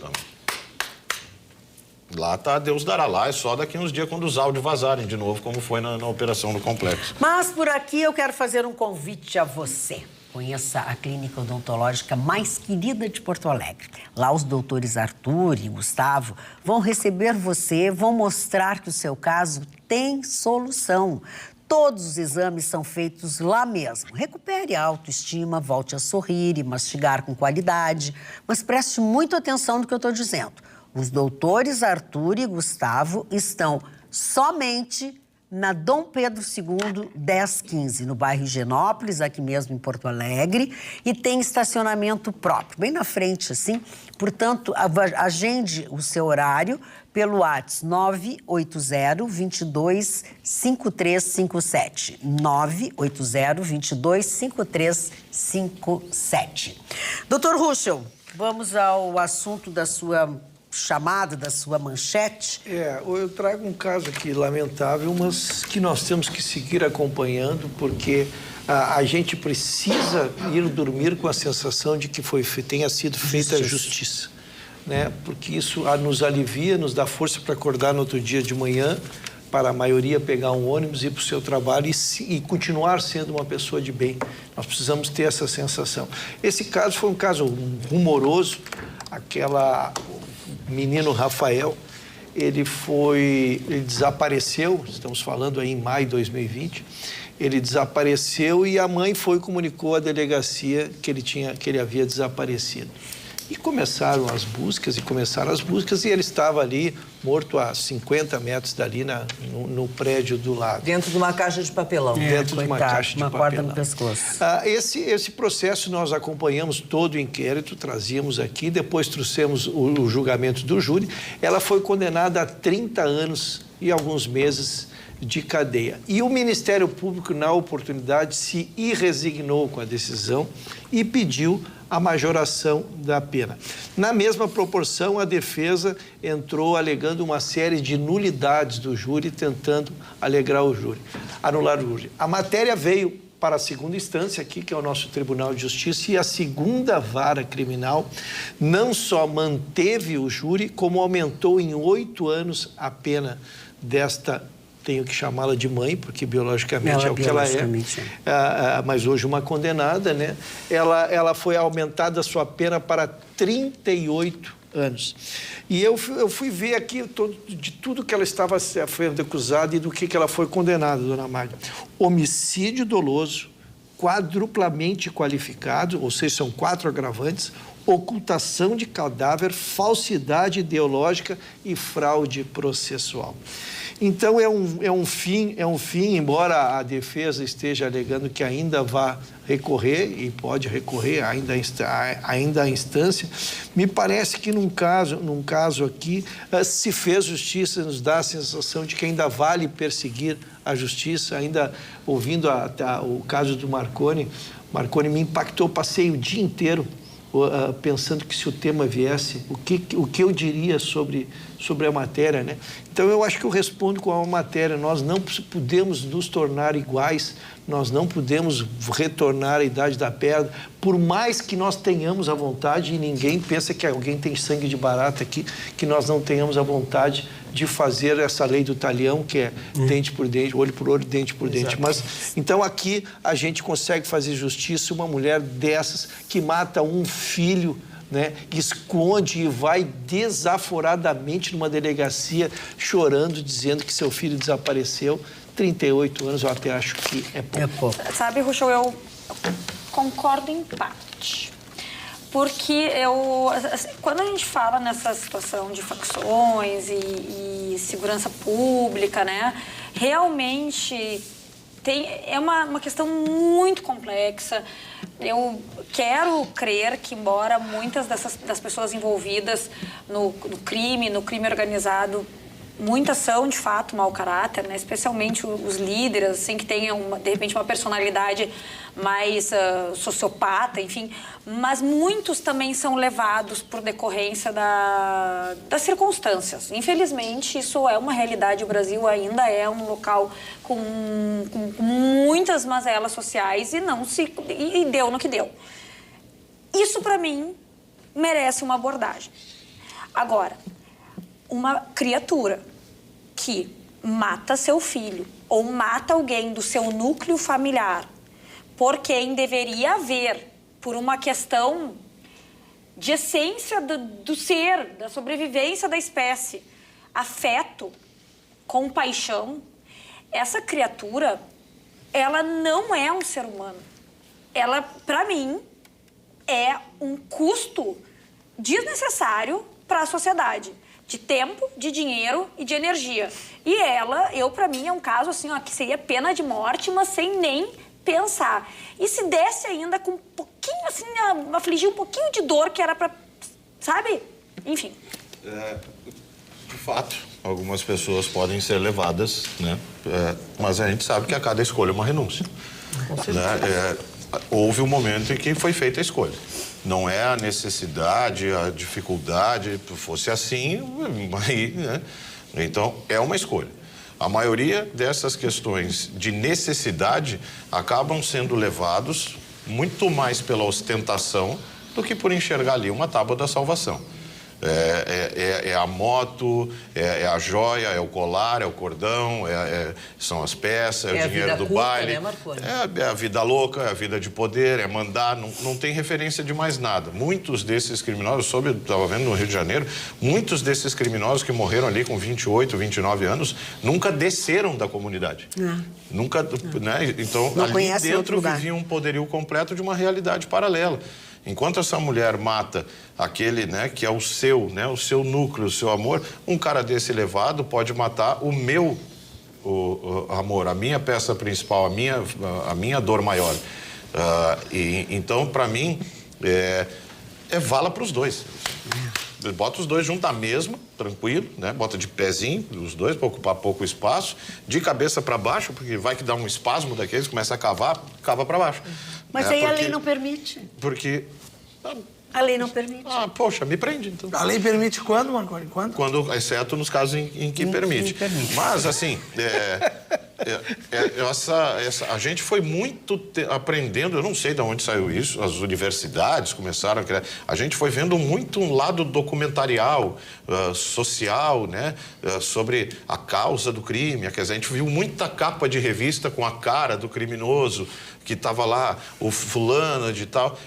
lá tá Deus dará, lá é só daqui uns dias quando os áudios vazarem de novo, como foi na operação do complexo. Mas por aqui eu quero fazer um convite a você. Conheça a clínica odontológica mais querida de Porto Alegre. Lá os doutores Arthur e Gustavo vão receber você, vão mostrar que o seu caso tem solução. Todos os exames são feitos lá mesmo. Recupere a autoestima, volte a sorrir e mastigar com qualidade. Mas preste muita atenção no que eu estou dizendo. Os doutores Arthur e Gustavo estão somente na Dom Pedro II, 1015, no bairro Higienópolis, aqui mesmo em Porto Alegre, e tem estacionamento próprio, bem na frente, assim. Portanto, agende o seu horário pelo WhatsApp 980-22-5357. 980-22-5357. Doutor Ruschel, vamos ao assunto da sua chamada, da sua manchete. Eu trago um caso aqui lamentável, mas que nós temos que seguir acompanhando, porque a gente precisa ir dormir com a sensação de que tenha sido feita a justiça, né? Porque isso nos alivia, nos dá força para acordar no outro dia de manhã, para a maioria pegar um ônibus, ir para o seu trabalho e continuar sendo uma pessoa de bem. Nós precisamos ter essa sensação. Esse caso foi um caso rumoroso. O menino Rafael, ele desapareceu, estamos falando aí em maio de 2020, ele desapareceu e a mãe comunicou à delegacia que ele havia desaparecido. E começaram as buscas, e ele estava ali, morto a 50 metros dali no prédio do lado. Dentro de uma caixa de papelão. Dentro de uma caixa de papelão. Uma corda no pescoço. Esse processo nós acompanhamos todo o inquérito, trazíamos aqui, depois trouxemos o julgamento do júri. Ela foi condenada a 30 anos e alguns meses de cadeia. E o Ministério Público, na oportunidade, se irresignou com a decisão e pediu a majoração da pena. Na mesma proporção, a defesa entrou alegando uma série de nulidades do júri, tentando anular o júri. A matéria veio para a segunda instância aqui, que é o nosso Tribunal de Justiça, e a segunda vara criminal não só manteve o júri, como aumentou em 8 anos a pena desta, tenho que chamá-la de mãe, porque biologicamente é o que ela é, mas hoje uma condenada, né? Ela foi aumentada a sua pena para 38 anos. E eu fui ver aqui de tudo que ela estava sendo acusada e do que ela foi condenada, dona Magda. Homicídio doloso, quadruplamente qualificado, ou seja, são 4 agravantes, ocultação de cadáver, falsidade ideológica e fraude processual. Então, é um fim, embora a defesa esteja alegando que ainda vai recorrer, e pode recorrer ainda à instância, me parece que num caso aqui, se fez justiça, nos dá a sensação de que ainda vale perseguir a justiça. Ainda ouvindo o caso do Marconi me impactou, passei o dia inteiro pensando que se o tema viesse, o que eu diria sobre a matéria, né? Então, eu acho que eu respondo com a matéria. Nós não podemos nos tornar iguais, nós não podemos retornar à idade da pedra, por mais que nós tenhamos a vontade, e ninguém pensa que alguém tem sangue de barata aqui, que nós não tenhamos a vontade de fazer essa lei do talião, que é dente por dente, olho por olho, dente por dente. Mas, então, aqui a gente consegue fazer justiça. Uma mulher dessas que mata um filho, né, esconde e vai desaforadamente numa delegacia chorando, dizendo que seu filho desapareceu. 38 anos, eu até acho que é pouco. É pouco. Sabe, Ruschel, eu concordo em parte. Porque quando a gente fala nessa situação de facções e segurança pública, né, realmente é uma questão muito complexa. Eu quero crer que, embora muitas das pessoas envolvidas no crime organizado, muitas são, de fato, mau caráter, né? Especialmente os líderes, assim, que tenham, de repente, uma personalidade mais sociopata, enfim. Mas muitos também são levados por decorrência das circunstâncias. Infelizmente, isso é uma realidade. O Brasil ainda é um local com muitas mazelas sociais e deu no que deu. Isso, para mim, merece uma abordagem. Agora, uma criatura que mata seu filho ou mata alguém do seu núcleo familiar por quem deveria haver, por uma questão de essência do ser, da sobrevivência da espécie, afeto, compaixão, essa criatura, ela não é um ser humano. Ela, para mim, é um custo desnecessário para a sociedade. de tempo, de dinheiro e de energia. E pra mim, é um caso assim, ó, que seria pena de morte, mas sem nem pensar. E se desse ainda com um pouquinho, assim, afligir um pouquinho de dor, que era pra, sabe? Enfim. De fato, algumas pessoas podem ser levadas, né? Mas a gente sabe que a cada escolha é uma renúncia. Né? Houve um momento em que foi feita a escolha. Não é a necessidade, a dificuldade, fosse assim, aí, né? Então, é uma escolha. A maioria dessas questões de necessidade acabam sendo levados muito mais pela ostentação do que por enxergar ali uma tábua da salvação. É a moto, é a joia, é o colar, é o cordão, são as peças, é o dinheiro do baile. Né, Marconi? É a vida louca, é a vida de poder, é mandar, não tem referência de mais nada. Muitos desses criminosos, estava vendo no Rio de Janeiro, muitos desses criminosos que morreram ali com 28, 29 anos, nunca desceram da comunidade. Nunca, né? Então, não ali dentro vivia um poderio completo de uma realidade paralela. Enquanto essa mulher mata aquele, né, que é o seu, né, o seu núcleo, o seu amor, um cara desse elevado pode matar o meu amor, a minha peça principal, a minha dor maior. Então, para mim, vala para os dois. Bota os dois junto à mesma, tranquilo, né? Bota de pezinho, os dois, para ocupar pouco espaço, de cabeça para baixo, porque vai que dá um espasmo daqueles, começa a cavar, cava para baixo. Mas aí a lei não permite. Porque... A lei não permite. Poxa, me prende, então. A lei permite quando, Marconi? Quando? Exceto nos casos em que permite. Mas, assim, a gente foi muito aprendendo, eu não sei de onde saiu isso, as universidades começaram a criar, a gente foi vendo muito um lado documentarial, social, né, sobre a causa do crime. Quer dizer, a gente viu muita capa de revista com a cara do criminoso, que estava lá, o fulano de tal.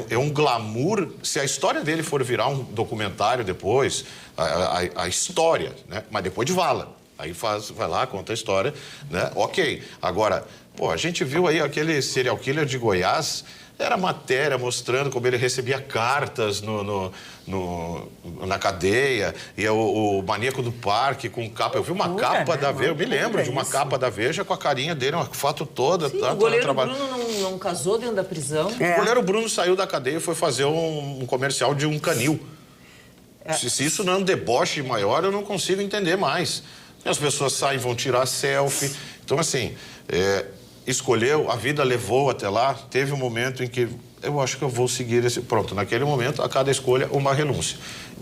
É um glamour. Se a história dele for virar um documentário depois, a história, né? Mas depois de vala. Aí vai lá, conta a história, né? Ok. Agora, a gente viu aí aquele serial killer de Goiás, era matéria mostrando como ele recebia cartas na cadeia, e o maníaco do parque com capa. Eu vi uma capa da Veja, eu me lembro de uma capa da Veja com a carinha dele, uma foto toda. Sim, o goleiro Bruno não casou dentro da prisão. O goleiro Bruno saiu da cadeia e foi fazer um comercial de um canil. Se isso não é um deboche maior, eu não consigo entender mais. As pessoas saem, vão tirar selfie. Então, assim, escolheu, a vida levou até lá, teve um momento em que eu acho que eu vou seguir esse... Pronto, naquele momento, a cada escolha, uma renúncia.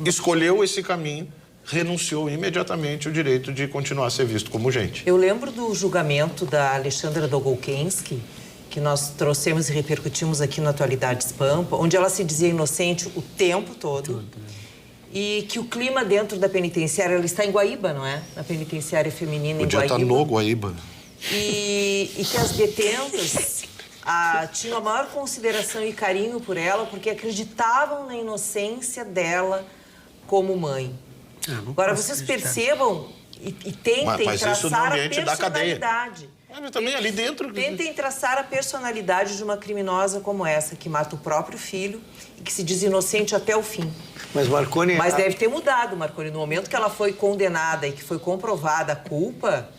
Escolheu esse caminho, renunciou imediatamente o direito de continuar a ser visto como gente. Eu lembro do julgamento da Alexandra Dogolkensky, que nós trouxemos e repercutimos aqui no Atualidades Pampa, onde ela se dizia inocente o tempo todo. E que o clima dentro da penitenciária, ela está em Guaíba, não é? Na penitenciária feminina em Guaíba. Podia estar no Guaíba. E que as detentas tinham a maior consideração e carinho por ela, porque acreditavam na inocência dela como mãe. Agora, vocês percebam e tentem traçar a personalidade. Mas também ali dentro... Tentem traçar a personalidade de uma criminosa como essa, que mata o próprio filho e que se diz inocente até o fim. Mas, Marconi... Mas deve ter mudado, Marconi. No momento que ela foi condenada e que foi comprovada a culpa,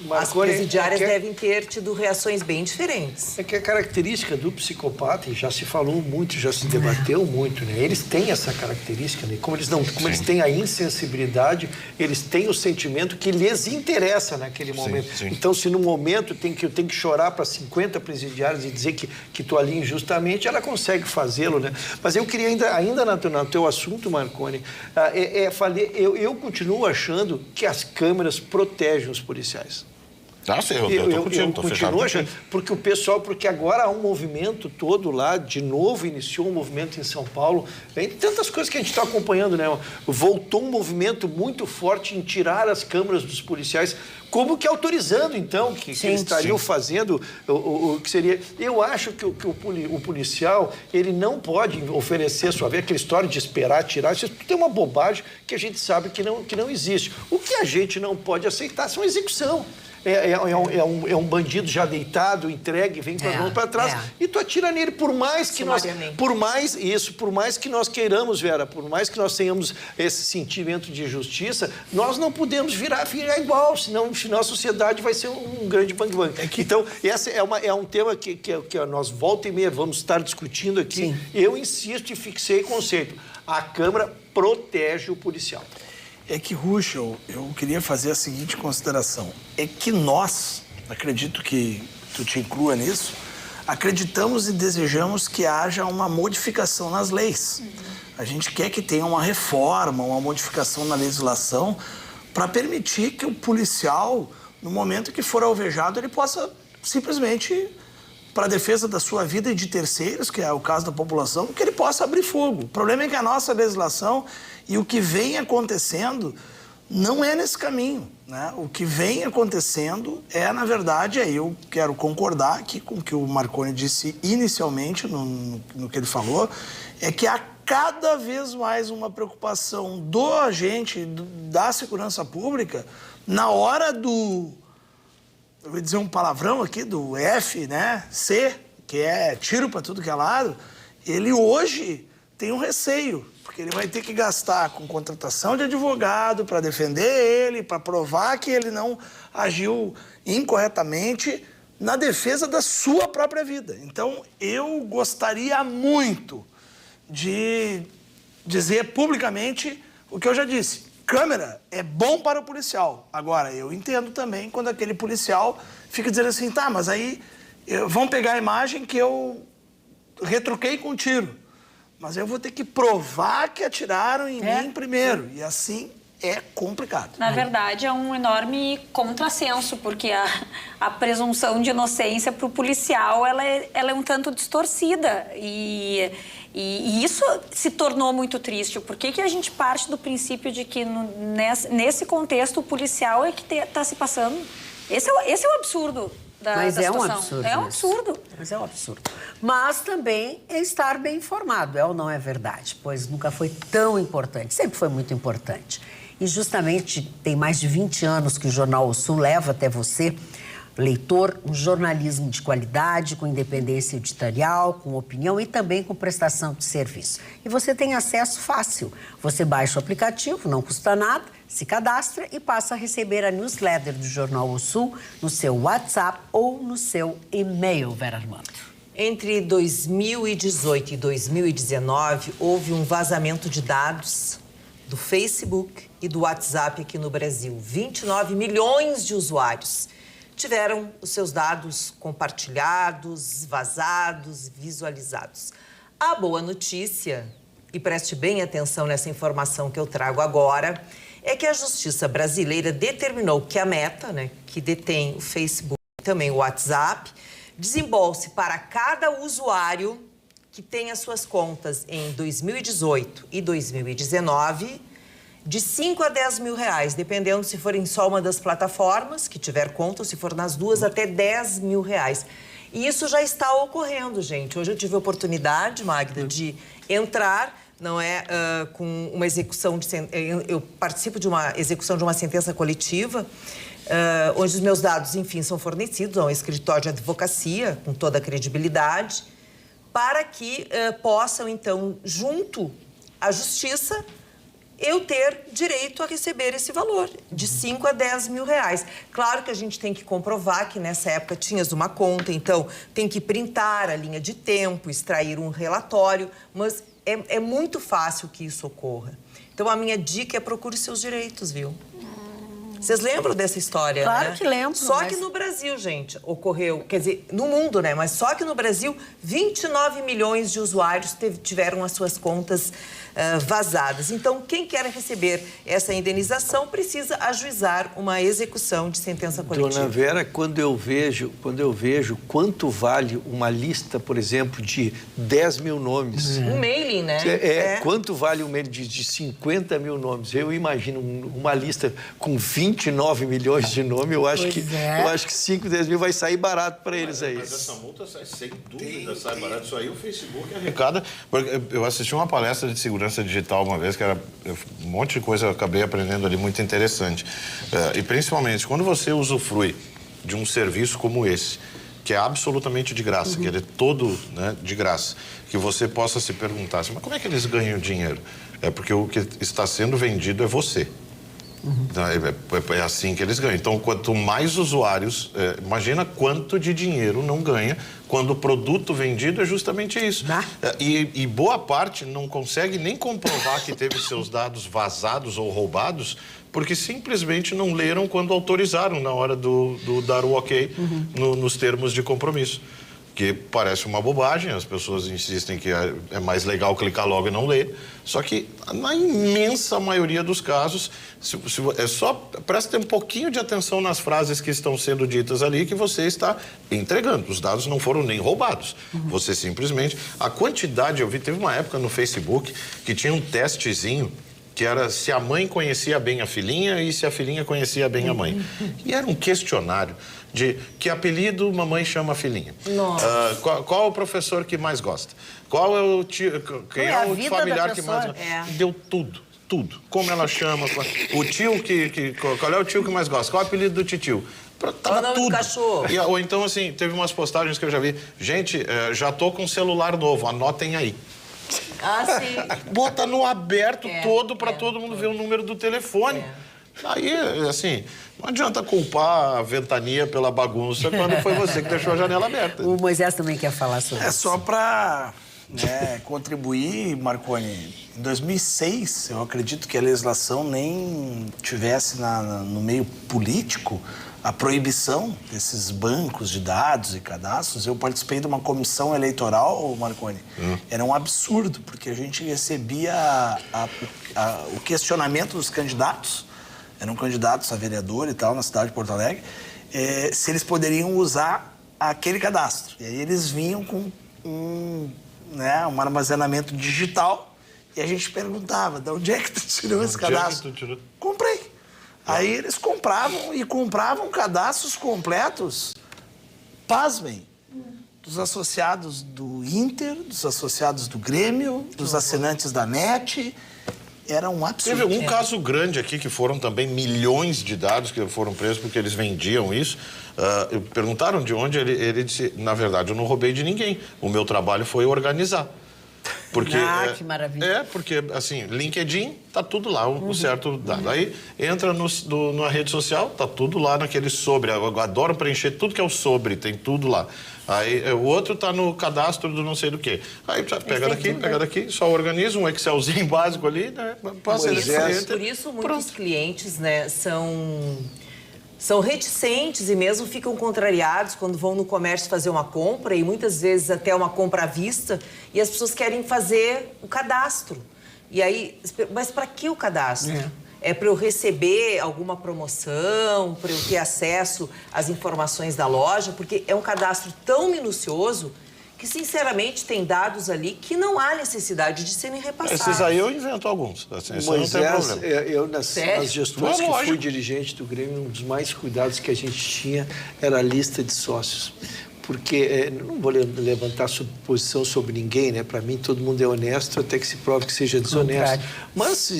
Marconi, as presidiárias devem ter tido reações bem diferentes. É que a característica do psicopata, e já se falou muito, já se debateu muito, né? Eles têm essa característica, né? Como eles têm a insensibilidade, eles têm o sentimento que lhes interessa naquele momento. Sim. Então, se no momento eu tenho que chorar para 50 presidiários e dizer que estou ali injustamente, ela consegue fazê-lo, né? Mas eu queria ainda no teu assunto, Marconi, eu continuo achando que as câmeras protegem os policiais. Eu continuo achando, porque agora há um movimento todo lá, de novo iniciou um movimento em São Paulo, tem tantas coisas que a gente está acompanhando, né? Voltou um movimento muito forte em tirar as câmeras dos policiais, como que autorizando, então, que eles estariam fazendo o que seria... Eu acho que o policial, ele não pode oferecer sua vez, aquela história de esperar, tirar, isso tem uma bobagem que a gente sabe que não existe. O que a gente não pode aceitar são execução. é um bandido já deitado, entregue, vem com as mãos para trás, e tu atira nele, por mais que nós queiramos, Vera, por mais que nós tenhamos esse sentimento de justiça, nós não podemos virar igual, senão a sociedade vai ser um grande bang-bang. Então, esse é um tema que nós volta e meia vamos estar discutindo aqui. Sim. Eu insisto e fixei o conceito. A Câmara protege o policial. É que, Ruschel, eu queria fazer a seguinte consideração. É que nós, acredito que tu te inclua nisso, acreditamos e desejamos que haja uma modificação nas leis. A gente quer que tenha uma reforma, uma modificação na legislação para permitir que o policial, no momento que for alvejado, ele possa simplesmente, para a defesa da sua vida e de terceiros, que é o caso da população, que ele possa abrir fogo. O problema é que a nossa legislação e o que vem acontecendo não é nesse caminho, né? O que vem acontecendo é, na verdade, aí eu quero concordar aqui com o que o Marconi disse inicialmente, no que ele falou, é que há cada vez mais uma preocupação do agente da segurança pública na hora do... Eu vou dizer um palavrão aqui, do F, né? C, que é tiro para tudo que é lado. Ele hoje tem um receio, porque ele vai ter que gastar com contratação de advogado para defender ele, para provar que ele não agiu incorretamente na defesa da sua própria vida. Então, eu gostaria muito de dizer publicamente o que eu já disse. Câmera é bom para o policial. Agora, eu entendo também quando aquele policial fica dizendo assim, tá, mas aí vão pegar a imagem que eu retruquei com tiro. Mas eu vou ter que provar que atiraram em mim primeiro. E assim é complicado. Na verdade, é um enorme contrassenso, porque a presunção de inocência para o policial ela é um tanto distorcida. E isso se tornou muito triste. Por que a gente parte do princípio de que nesse contexto o policial é que está se passando? Esse é o absurdo da situação. Um absurdo. É um absurdo. Mas é um absurdo. Mas também é estar bem informado, é ou não é verdade? Pois nunca foi tão importante, sempre foi muito importante. E justamente tem mais de 20 anos que o Jornal O Sul leva até você, leitor, um jornalismo de qualidade, com independência editorial, com opinião e também com prestação de serviço. E você tem acesso fácil. Você baixa o aplicativo, não custa nada, se cadastra e passa a receber a newsletter do Jornal O Sul no seu WhatsApp ou no seu e-mail, Vera Armando. Entre 2018 e 2019, houve um vazamento de dados do Facebook e do WhatsApp aqui no Brasil. 29 milhões de usuários tiveram os seus dados compartilhados, vazados, visualizados. A boa notícia, e preste bem atenção nessa informação que eu trago agora, é que a Justiça brasileira determinou que a Meta, né, que detém o Facebook e também o WhatsApp, desembolse para cada usuário que tem as suas contas em 2018 e 2019 de 5 a 10 mil reais, dependendo se for em só uma das plataformas que tiver conta, ou se for nas duas, até 10 mil reais. E isso já está ocorrendo, gente. Hoje eu tive a oportunidade, Magda, de entrar, não é, com uma execução de... Eu participo de uma execução de uma sentença coletiva, onde os meus dados, enfim, são fornecidos a um escritório de advocacia, com toda a credibilidade, para que possam, então, junto à Justiça, eu ter direito a receber esse valor, de 5 a 10 mil reais. Claro que a gente tem que comprovar que nessa época tinhas uma conta, então tem que printar a linha de tempo, extrair um relatório, mas é muito fácil que isso ocorra. Então a minha dica é procure seus direitos, viu? Vocês lembram dessa história, claro, né? Que lembro. Só que no Brasil, gente, ocorreu... Quer dizer, no mundo, né? Mas só que no Brasil, 29 milhões de usuários tiveram as suas contas vazadas. Então, quem quer receber essa indenização precisa ajuizar uma execução de sentença coletiva. Dona Vera, quando eu vejo quanto vale uma lista, por exemplo, de 10 mil nomes... Um mailing, né? Quanto vale um mailing de 50 mil nomes? Eu imagino uma lista com 20 29 milhões de nome, eu acho Pois que 5, 10 mil vai sair barato para eles aí. Mas essa multa sai, sem dúvida, sai barato. Isso aí o Facebook arrecada. Eu assisti uma palestra de segurança digital uma vez, que era um monte de coisa, eu acabei aprendendo ali muito interessante. E principalmente, quando você usufrui de um serviço como esse, que é absolutamente de graça, que ele é todo, né, de graça, que você possa se perguntar assim, mas como é que eles ganham dinheiro? É porque o que está sendo vendido é você. Então, é assim que eles ganham. Então, quanto mais usuários, imagina quanto de dinheiro não ganha quando o produto vendido é justamente isso. E boa parte não consegue nem comprovar que teve seus dados vazados ou roubados, porque simplesmente não leram quando autorizaram na hora do dar o ok nos termos de compromisso. Que parece uma bobagem, as pessoas insistem que é mais legal clicar logo e não ler. Só que, na imensa maioria dos casos, é só preste um pouquinho de atenção nas frases que estão sendo ditas ali, que você está entregando. Os dados não foram nem roubados. Você simplesmente... A quantidade, teve uma época no Facebook que tinha um testezinho que era se a mãe conhecia bem a filhinha e se a filhinha conhecia bem a mãe. E era um questionário de que apelido mamãe chama a filhinha. Qual é o professor que mais gosta? Qual é o tio, quem é o familiar que mais gosta? Deu tudo. Como ela chama, o tio qual é o tio que mais gosta? Qual é o apelido do tio? Tava o nome tudo. do cachorro. Ou então, assim, teve umas postagens que eu já vi. Gente, já tô com um celular novo, anotem aí. Sim. Bota no aberto todo para todo mundo ver o número do telefone. Aí, assim, não adianta culpar a ventania pela bagunça quando foi você que deixou a janela aberta. O Moisés também quer falar sobre isso. Só para contribuir, Marconi. Em 2006, eu acredito que a legislação nem tivesse no meio político a proibição desses bancos de dados e cadastros. Eu participei de uma comissão eleitoral, Marconi. Era um absurdo, porque a gente recebia o questionamento dos candidatos, eram candidatos a vereador e tal, na cidade de Porto Alegre, se eles poderiam usar aquele cadastro. E aí eles vinham com um armazenamento digital e a gente perguntava, de onde é que tu tirou esse cadastro? Comprei. Aí eles compravam cadastros completos, pasmem, dos associados do Inter, dos associados do Grêmio, dos assinantes da NET. Era um absurdo. Teve um caso grande aqui que foram também milhões de dados que foram presos porque eles vendiam isso. Perguntaram de onde, ele disse, na verdade, eu não roubei de ninguém. O meu trabalho foi organizar. Porque, que maravilha. Porque, assim, LinkedIn, tá tudo lá, o certo dado. Aí, entra na rede social, tá tudo lá naquele sobre. Eu adoro preencher tudo que é o sobre, tem tudo lá. Aí, o outro tá no cadastro do não sei do quê. Aí, pega daqui, só organiza um Excelzinho básico ali, né? Passa Por isso, muitos clientes, né, são reticentes e mesmo ficam contrariados quando vão no comércio fazer uma compra e muitas vezes até uma compra à vista e as pessoas querem fazer o cadastro. E aí, mas para que o cadastro? É para eu receber alguma promoção, para eu ter acesso às informações da loja, porque é um cadastro tão minucioso que, sinceramente, tem dados ali que não há necessidade de serem repassados. Esses aí eu invento alguns. Assim, Moisés, não tem problema. Eu nas gestões que fui dirigente do Grêmio, um dos mais cuidados que a gente tinha era a lista de sócios. Porque, não vou levantar posição sobre ninguém, né? Para mim, todo mundo é honesto até que se prove que seja desonesto. Mas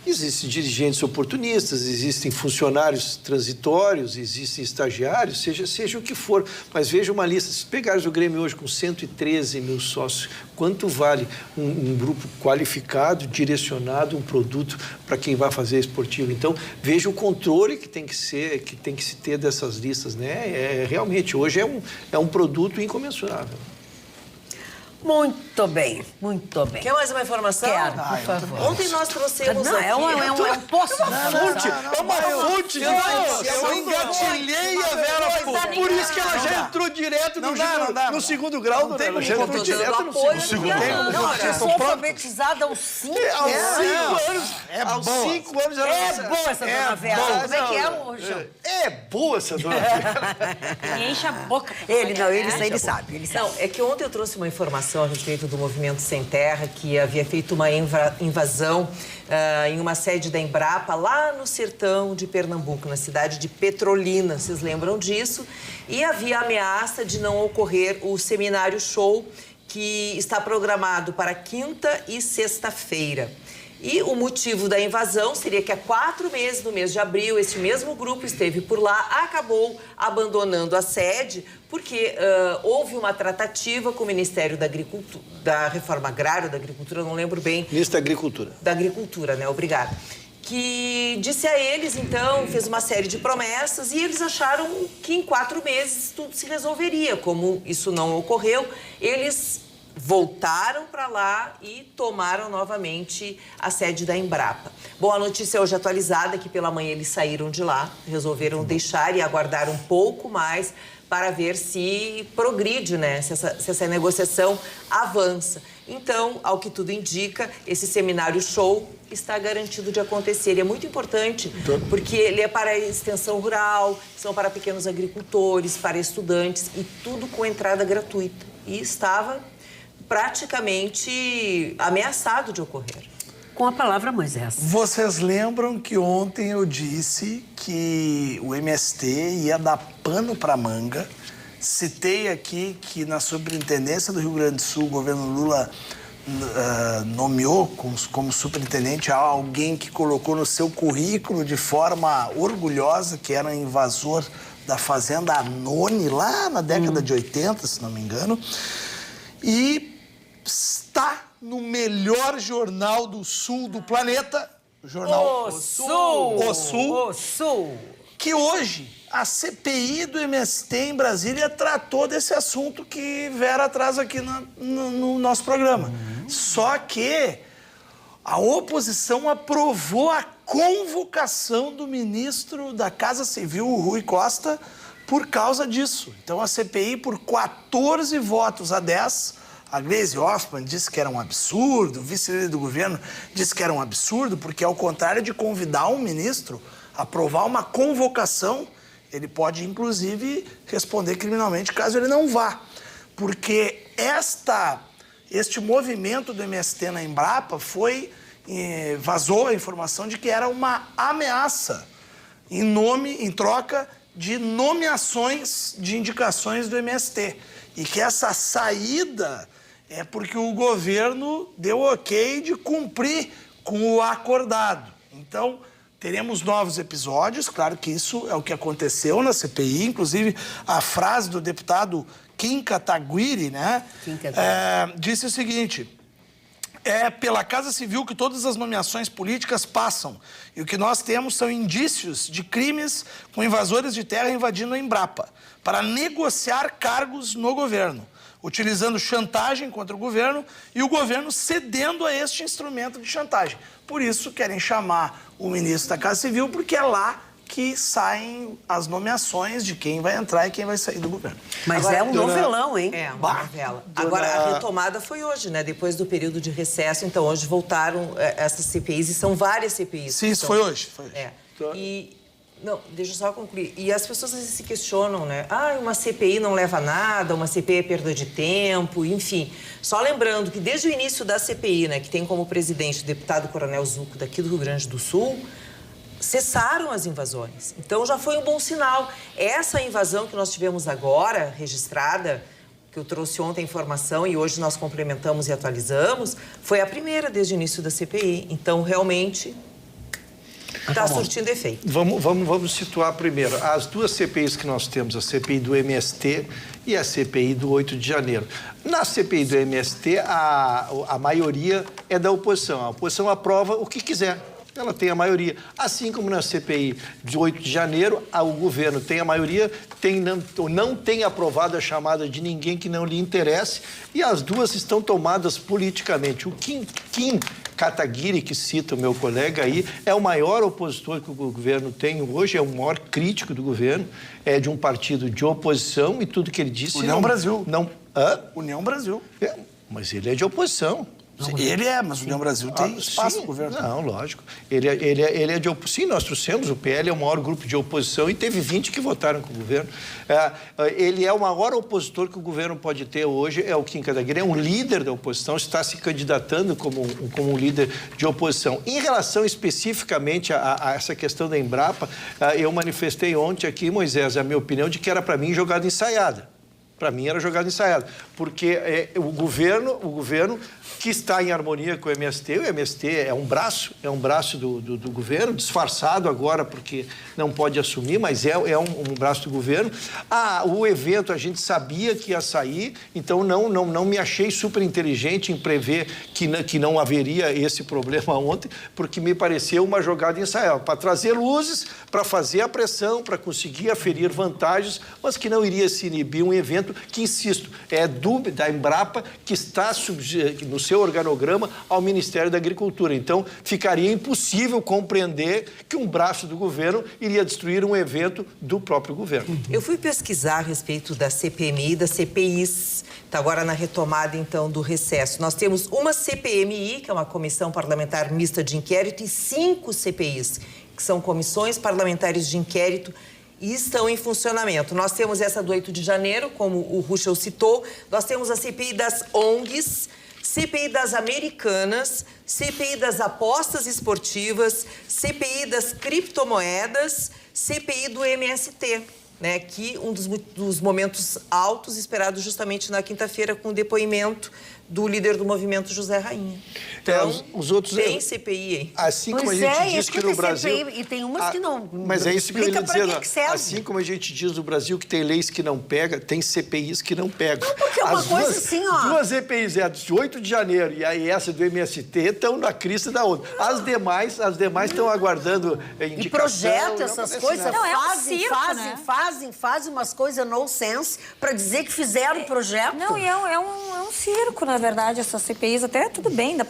existem dirigentes oportunistas, existem funcionários transitórios, existem estagiários, seja o que for. Mas veja uma lista. Se pegares o Grêmio hoje com 113 mil sócios, quanto vale um grupo qualificado, direcionado, um produto para quem vai fazer esportivo? Então, veja o controle que tem que se ter dessas listas, né? Realmente, hoje é um produto incomensurável. Muito bem, muito bem. Quer mais uma informação? Quero, por favor. Ontem nós trouxemos aqui... É um poço. É uma fonte de informação. Eu engatilhei a Vera, por isso que ela já entrou direto no segundo grau. Não tem como já entrou direto no segundo grau. Não, eu sou alfabetizada aos 5 anos. Aos 5 anos ela É boa essa dona Vera. Como é que é, João? É boa essa dona Vera. Enche a boca. Ele sabe. Não, é que ontem eu trouxe uma informação informação a respeito do Movimento Sem Terra, que havia feito uma invasão em uma sede da Embrapa, lá no sertão de Pernambuco, na cidade de Petrolina. Vocês lembram disso? E havia ameaça de não ocorrer o Seminário Show, que está programado para quinta e sexta-feira. E o motivo da invasão seria que há 4 meses, no mês de abril, este mesmo grupo esteve por lá, acabou abandonando a sede, porque houve uma tratativa com o Ministério da Agricultura, da Reforma Agrária, da Agricultura, não lembro bem. Ministro da Agricultura. Da Agricultura, né? Obrigada. Que disse a eles, então, fez uma série de promessas e eles acharam que em 4 meses tudo se resolveria. Como isso não ocorreu, eles voltaram para lá e tomaram novamente a sede da Embrapa. Bom, a notícia hoje atualizada é que pela manhã eles saíram de lá, resolveram deixar e aguardar um pouco mais para ver se progride, né? Se essa negociação avança. Então, ao que tudo indica, esse Seminário Show está garantido de acontecer. E é muito importante, porque ele é para a extensão rural, são para pequenos agricultores, para estudantes, e tudo com entrada gratuita. E estava praticamente ameaçado de ocorrer. Com a palavra, Moisés. Vocês lembram que ontem eu disse que o MST ia dar pano para manga? Citei aqui que na Superintendência do Rio Grande do Sul, o governo Lula nomeou como superintendente alguém que colocou no seu currículo de forma orgulhosa que era um invasor da fazenda Anone, lá na década de 80, se não me engano. E está no melhor jornal do sul do planeta, o jornal O Sul, que hoje a CPI do MST em Brasília tratou desse assunto que Vera traz aqui no nosso programa. Só que a oposição aprovou a convocação do ministro da Casa Civil, o Rui Costa, por causa disso. Então a CPI, por 14 votos a 10, a Gleisi Hoffmann disse que era um absurdo, o vice-líder do governo disse que era um absurdo, porque ao contrário de convidar um ministro a aprovar uma convocação, ele pode, inclusive, responder criminalmente caso ele não vá. Porque este movimento do MST na Embrapa vazou a informação de que era uma ameaça em troca de nomeações de indicações do MST. E que essa saída é porque o governo deu ok de cumprir com o acordado. Então, teremos novos episódios, claro que isso é o que aconteceu na CPI, inclusive a frase do deputado Kim Kataguiri, né? Disse o seguinte: é pela Casa Civil que todas as nomeações políticas passam. E o que nós temos são indícios de crimes com invasores de terra invadindo a Embrapa, para negociar cargos no governo, utilizando chantagem contra o governo e o governo cedendo a este instrumento de chantagem. Por isso querem chamar o ministro da Casa Civil, porque é lá que saem as nomeações de quem vai entrar e quem vai sair do governo. Mas agora, é um novelão, hein? É, uma novela. Agora, a retomada foi hoje, né? Depois do período de recesso, então hoje voltaram essas CPIs, e são várias CPIs. Sim, isso foi hoje. Não, deixa eu só concluir. E as pessoas às vezes se questionam, né? Uma CPI não leva a nada, uma CPI é perda de tempo, enfim. Só lembrando que desde o início da CPI, né, que tem como presidente o deputado Coronel Zucco daqui do Rio Grande do Sul, cessaram as invasões. Então já foi um bom sinal. Essa invasão que nós tivemos agora, registrada, que eu trouxe ontem a informação e hoje nós complementamos e atualizamos, foi a primeira desde o início da CPI. Então, realmente, está surtindo efeito. Vamos situar primeiro. As duas CPIs que nós temos, a CPI do MST e a CPI do 8 de janeiro. Na CPI do MST, a maioria é da oposição. A oposição aprova o que quiser. Ela tem a maioria. Assim como na CPI de 8 de janeiro, o governo tem a maioria, não tem aprovado a chamada de ninguém que não lhe interesse, e as duas estão tomadas politicamente. O Kim Kataguiri, que cita o meu colega aí, é o maior opositor que o governo tem hoje, é o maior crítico do governo, é de um partido de oposição, e tudo que ele disse... União Brasil. Não, União Brasil. Mas ele é de oposição. Ele é, mas o União Brasil tem espaço no sim, governo. Não, lógico. Ele é de oposição. Sim, nós trouxemos, o PL é o maior grupo de oposição e teve 20 que votaram com o governo. Ele é o maior opositor que o governo pode ter hoje, é o Kim Kataguiri, é um líder da oposição, está se candidatando como um líder de oposição. Em relação especificamente a essa questão da Embrapa, eu manifestei ontem aqui, Moisés, a minha opinião de que era para mim jogada ensaiada. Para mim era jogada ensaiada, porque o governo que está em harmonia com o MST é um braço do governo, disfarçado agora porque não pode assumir, mas é um braço do governo. O evento a gente sabia que ia sair, então não me achei super inteligente em prever que não haveria esse problema ontem, porque me pareceu uma jogada ensaiada, para trazer luzes, para fazer a pressão, para conseguir aferir vantagens, mas que não iria se inibir um evento que, insisto, é da Embrapa, que está no seu organograma ao Ministério da Agricultura. Então, ficaria impossível compreender que um braço do governo iria destruir um evento do próprio governo. Eu fui pesquisar a respeito da CPMI e das CPIs. Está agora na retomada, então, do recesso. Nós temos uma CPMI, que é uma Comissão Parlamentar Mista de Inquérito, e 5 CPIs, que são comissões parlamentares de inquérito, e estão em funcionamento. Nós temos essa do 8 de janeiro, como o Ruschel citou, nós temos a CPI das ONGs, CPI das Americanas, CPI das apostas esportivas, CPI das criptomoedas, CPI do MST, né, que um dos momentos altos esperados justamente na quinta-feira com o depoimento do líder do movimento, José Rainha. Então, os outros tem CPI aí. Assim como a gente diz que no Brasil... CPI, e tem umas que não. Mas é isso que eu ia dizer. Que serve. Assim como a gente diz no Brasil que tem leis que não pegam, tem CPIs que não pegam. Não, porque é uma coisa assim, ó. Duas CPIs, a de 8 de janeiro e aí essa do MST, estão na crista da outra. As demais estão aguardando indicação. E projeto, essas coisas, Não, é um fazem, circo, fazem umas coisas no sense para dizer que fizeram o projeto. Não, e é um circo, na verdade, essas CPIs. Até tudo bem, dá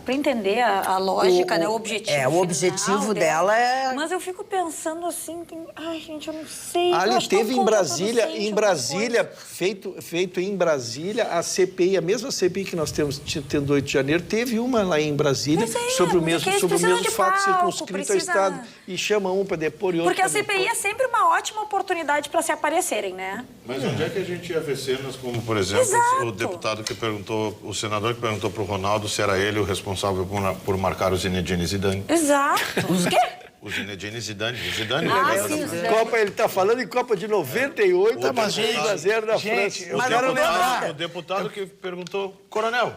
para entender a lógica, né? O objetivo. O objetivo dela é. Mas eu fico pensando assim, ai, gente, eu não sei. Ali teve em Brasília, feito em Brasília, a CPI, a mesma CPI que nós temos tendo 8 de janeiro, teve uma lá em Brasília sobre o mesmo fato circunscrito ao Estado. E chama um para depor e outro. Porque a CPI é sempre uma ótima oportunidade para se aparecerem, né? Mas onde é que a gente ia ver cenas como, por exemplo, o deputado que perguntou, o senador que perguntou para o Ronaldo se era ele o responsável por marcar o Zinedine Zidane? Exato. Os quê? O Zinedine Zidane. Zidane Copa, ele está falando em Copa de 98, mas 2-0 na França. Eu quero lembrar. O deputado que perguntou, Coronel,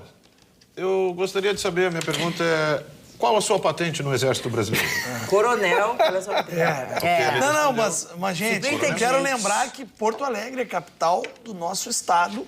eu gostaria de saber, a minha pergunta é, qual a sua patente no Exército Brasileiro? Coronel, olha só. Não, mas gente, eu quero lembrar que Porto Alegre, capital do nosso estado,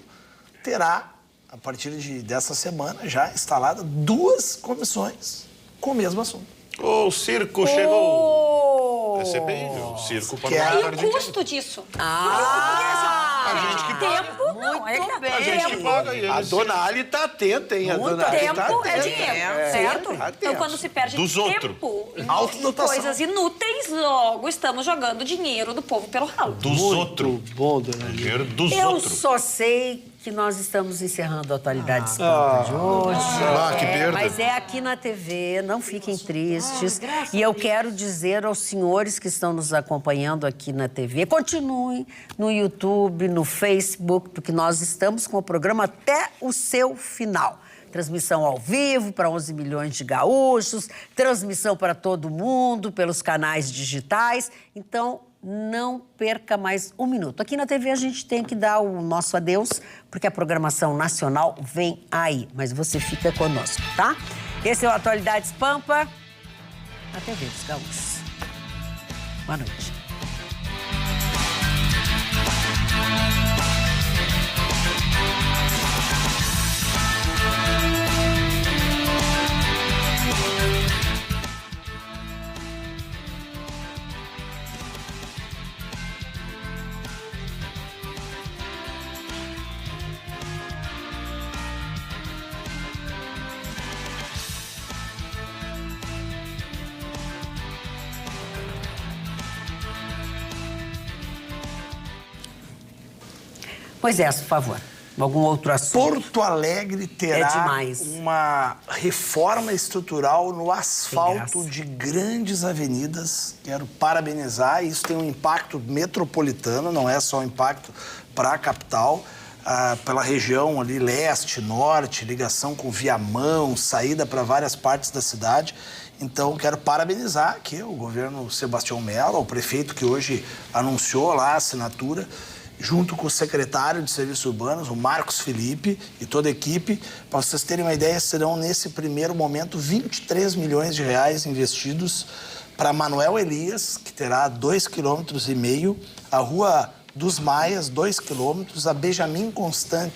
terá, a partir dessa semana, já instalada 2 comissões com o mesmo assunto. O circo chegou. É CPI, viu? Circo para E o custo disso? A gente que paga. Tempo, não, é que A gente que paga. E A eles... dona Ali está atenta, hein? A dona Ali tempo tá é atenta. dinheiro, certo? Tá Então, quando se perde Dos tempo em Autodotação. coisas inúteis, logo estamos jogando dinheiro do povo pelo ralo. Dos outros. Bom, dona Ali. Dinheiro dos Eu outros. só sei que nós estamos encerrando a Atualidades Pampa de hoje. Que perda. Mas é aqui na TV, não fiquem tristes. E eu quero dizer aos senhores que estão nos acompanhando aqui na TV, continuem no YouTube, no Facebook, porque nós estamos com o programa até o seu final. Transmissão ao vivo para 11 milhões de gaúchos, transmissão para todo mundo pelos canais digitais. Então, não perca mais um minuto. Aqui na TV a gente tem que dar o nosso adeus, porque a programação nacional vem aí. Mas você fica conosco, tá? Esse é o Atualidades Pampa, na TV dos Gaúchos. Boa noite. Moisés, por favor. Algum outro assunto? Porto Alegre terá demais. uma reforma estrutural no asfalto graça. de grandes avenidas. Quero parabenizar. Isso tem um impacto metropolitano, não é só um impacto para a capital. Pela região ali, leste, norte, ligação com Viamão, saída para várias partes da cidade. Então, quero parabenizar aqui o governo Sebastião Mello, o prefeito que hoje anunciou lá a assinatura, junto com o secretário de Serviços Urbanos, o Marcos Felipe, e toda a equipe. Para vocês terem uma ideia, serão, nesse primeiro momento, 23 milhões de reais investidos para Manuel Elias, que terá 2,5 km, a Rua dos Maias, 2 km, a Benjamin Constant,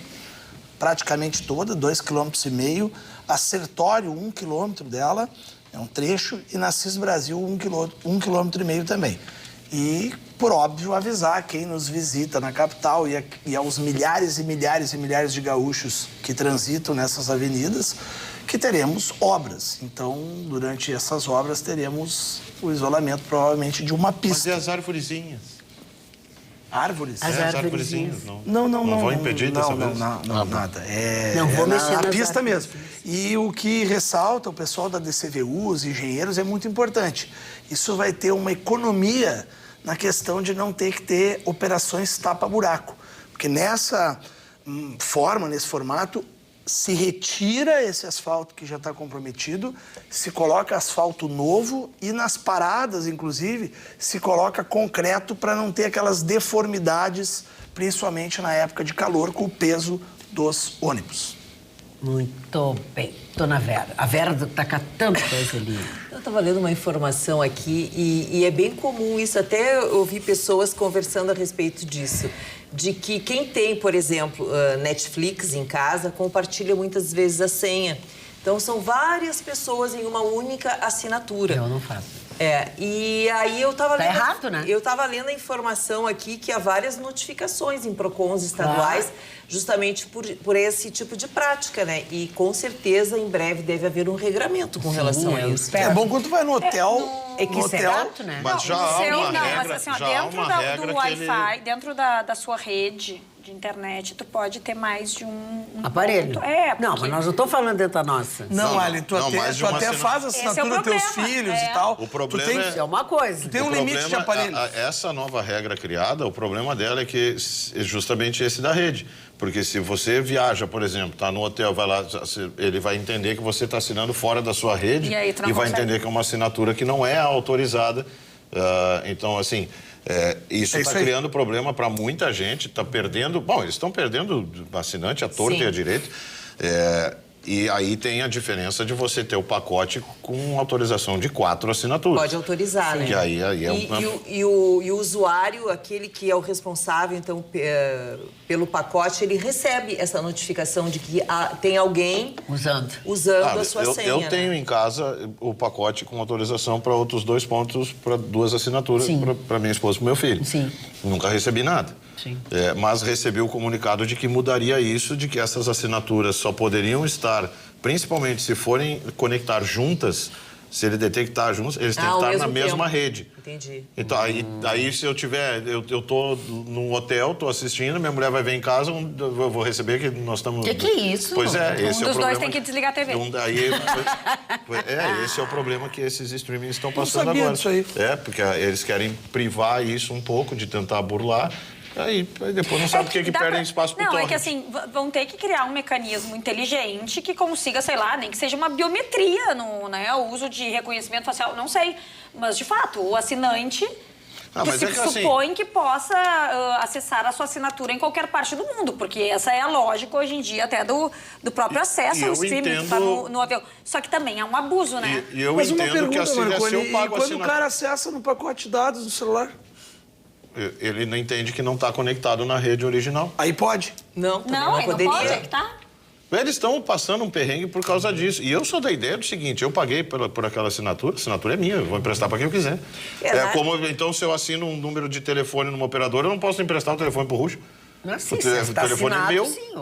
praticamente toda, 2,5 km, a Sertório, 1 km dela, é um trecho, e na CIS Brasil, 1,5 km também. E, por óbvio, avisar quem nos visita na capital e aos milhares e milhares e milhares de gaúchos que transitam nessas avenidas, que teremos obras. Então, durante essas obras, teremos o isolamento, provavelmente, de uma pista. Mas e as arvorezinhas? Árvores? As As arvorezinhas. arvorezinhas. Não vão impedir dessa vez? Não, nada. Não vou mexer na nas pista árvores. mesmo. E o que ressalta o pessoal da DCVU, os engenheiros, é muito importante. Isso vai ter uma economia na questão de não ter que ter operações tapa-buraco. Porque nessa forma, nesse formato, se retira esse asfalto que já está comprometido, se coloca asfalto novo e nas paradas, inclusive, se coloca concreto para não ter aquelas deformidades, principalmente na época de calor, com o peso dos ônibus. Muito bem. Dona Vera. A Vera tá catando coisa ali. Eu estava lendo uma informação aqui e é bem comum isso, até ouvi pessoas conversando a respeito disso, de que quem tem, por exemplo, Netflix em casa, compartilha muitas vezes a senha. Então, são várias pessoas em uma única assinatura. Eu não faço. E aí eu estava lendo... errado, né? Eu estava lendo a informação aqui que há várias notificações em PROCONs estaduais, justamente por esse tipo de prática, né? E com certeza em breve deve haver um regramento com relação a eu isso. espero. É bom quando tu vai no hotel. É que no isso é hotel, gato, né? Mas já há uma regra, mas assim, ó, já há dentro uma regra do que ele... Wi-Fi, dentro da sua rede de internet, tu pode ter mais de um Aparelho. ponto. Não, porque- mas nós não estamos falando dentro da nossa. Não, Não, Ali, tu não, até, mais de tu uma até assina- faz a Esse é o assinatura dos teus problema, filhos e tal. O problema tu tem, Isso é uma coisa. tem um limite de aparelhos. Essa nova regra criada, o problema dela é que é justamente esse da rede. Porque se você viaja, por exemplo, está no hotel, vai lá, ele vai entender que você está assinando fora da sua rede E aí tu não vai consegue. entender que é uma assinatura que não é autorizada. Então, assim, isso está aí. criando problema para muita gente, está perdendo... Bom, eles estão perdendo assinante à torta Sim. e à direita. E aí tem a diferença de você ter o pacote com autorização de 4 assinaturas. Pode autorizar, né? Que aí é E o usuário, aquele que é o responsável, então, pelo pacote, ele recebe essa notificação de que tem alguém Usando. usando a sua eu senha. Eu tenho né? em casa o pacote com autorização para outros 2 pontos, para 2 assinaturas, Sim. para minha esposa e pro meu filho. Sim. Nunca recebi nada. Sim. Mas recebi o comunicado de que mudaria isso, de que essas assinaturas só poderiam estar, principalmente se forem conectar juntas, se ele detectar juntos, eles têm que ao estar na mesmo mesma tempo. rede. Entendi. Então, aí se eu tiver, eu tô num hotel, tô assistindo, minha mulher vai ver em casa, eu vou receber que nós estamos... Que é isso? Pois é, esse é o dos dois problema. tem que desligar a TV. Esse é o problema que esses streamings estão passando sabia agora. disso aí. Porque eles querem privar isso um pouco, de tentar burlar, aí depois não sabe por que dá perdem pra- espaço pro Não, torrent. é que assim, vão ter que criar um mecanismo inteligente que consiga, sei lá, nem que seja uma biometria no, né, o uso de reconhecimento facial, não sei. Mas, de fato, o assinante mas se é que assim- supõe que possa acessar a sua assinatura em qualquer parte do mundo, porque essa é a lógica hoje em dia até do próprio acesso E ao eu streaming que está entendo- no avião. Só que também é um abuso, né? E eu Mas uma entendo que pergunta, assim, se Marconi, eu e pago quando o cara acessa no pacote de dados do celular? ele não entende que não está conectado na rede original. Aí pode. Não, também Não, aí não poderia. pode, é que tá. Eles estão passando um perrengue por causa disso. E eu sou da ideia do seguinte, eu paguei por aquela assinatura, a assinatura é minha, eu vou emprestar para quem eu quiser. Então, se eu assino um número de telefone numa operadora, eu não posso emprestar o telefone pro Ruxo. Não, sim, O se está telefone é assinado, meu. sim,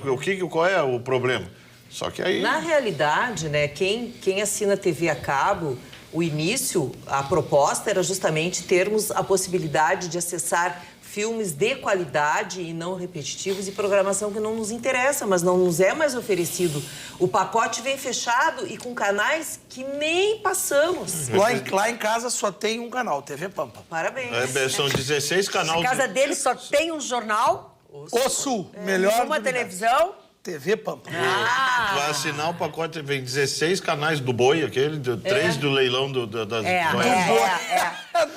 ok. Qual é o problema? Só que aí... Na realidade, né, quem assina TV a cabo, o início, a proposta era justamente termos a possibilidade de acessar filmes de qualidade e não repetitivos e programação que não nos interessa, mas não nos é mais oferecido. O pacote vem fechado e com canais que nem passamos. Lá em casa só tem um canal, TV Pampa. Parabéns. São 16 canais. Na casa dele só tem um jornal, O Sul, melhor uma do televisão. TV Pampa. Vai assinar o pacote, vem 16 canais do boi, aquele, 3 do leilão das...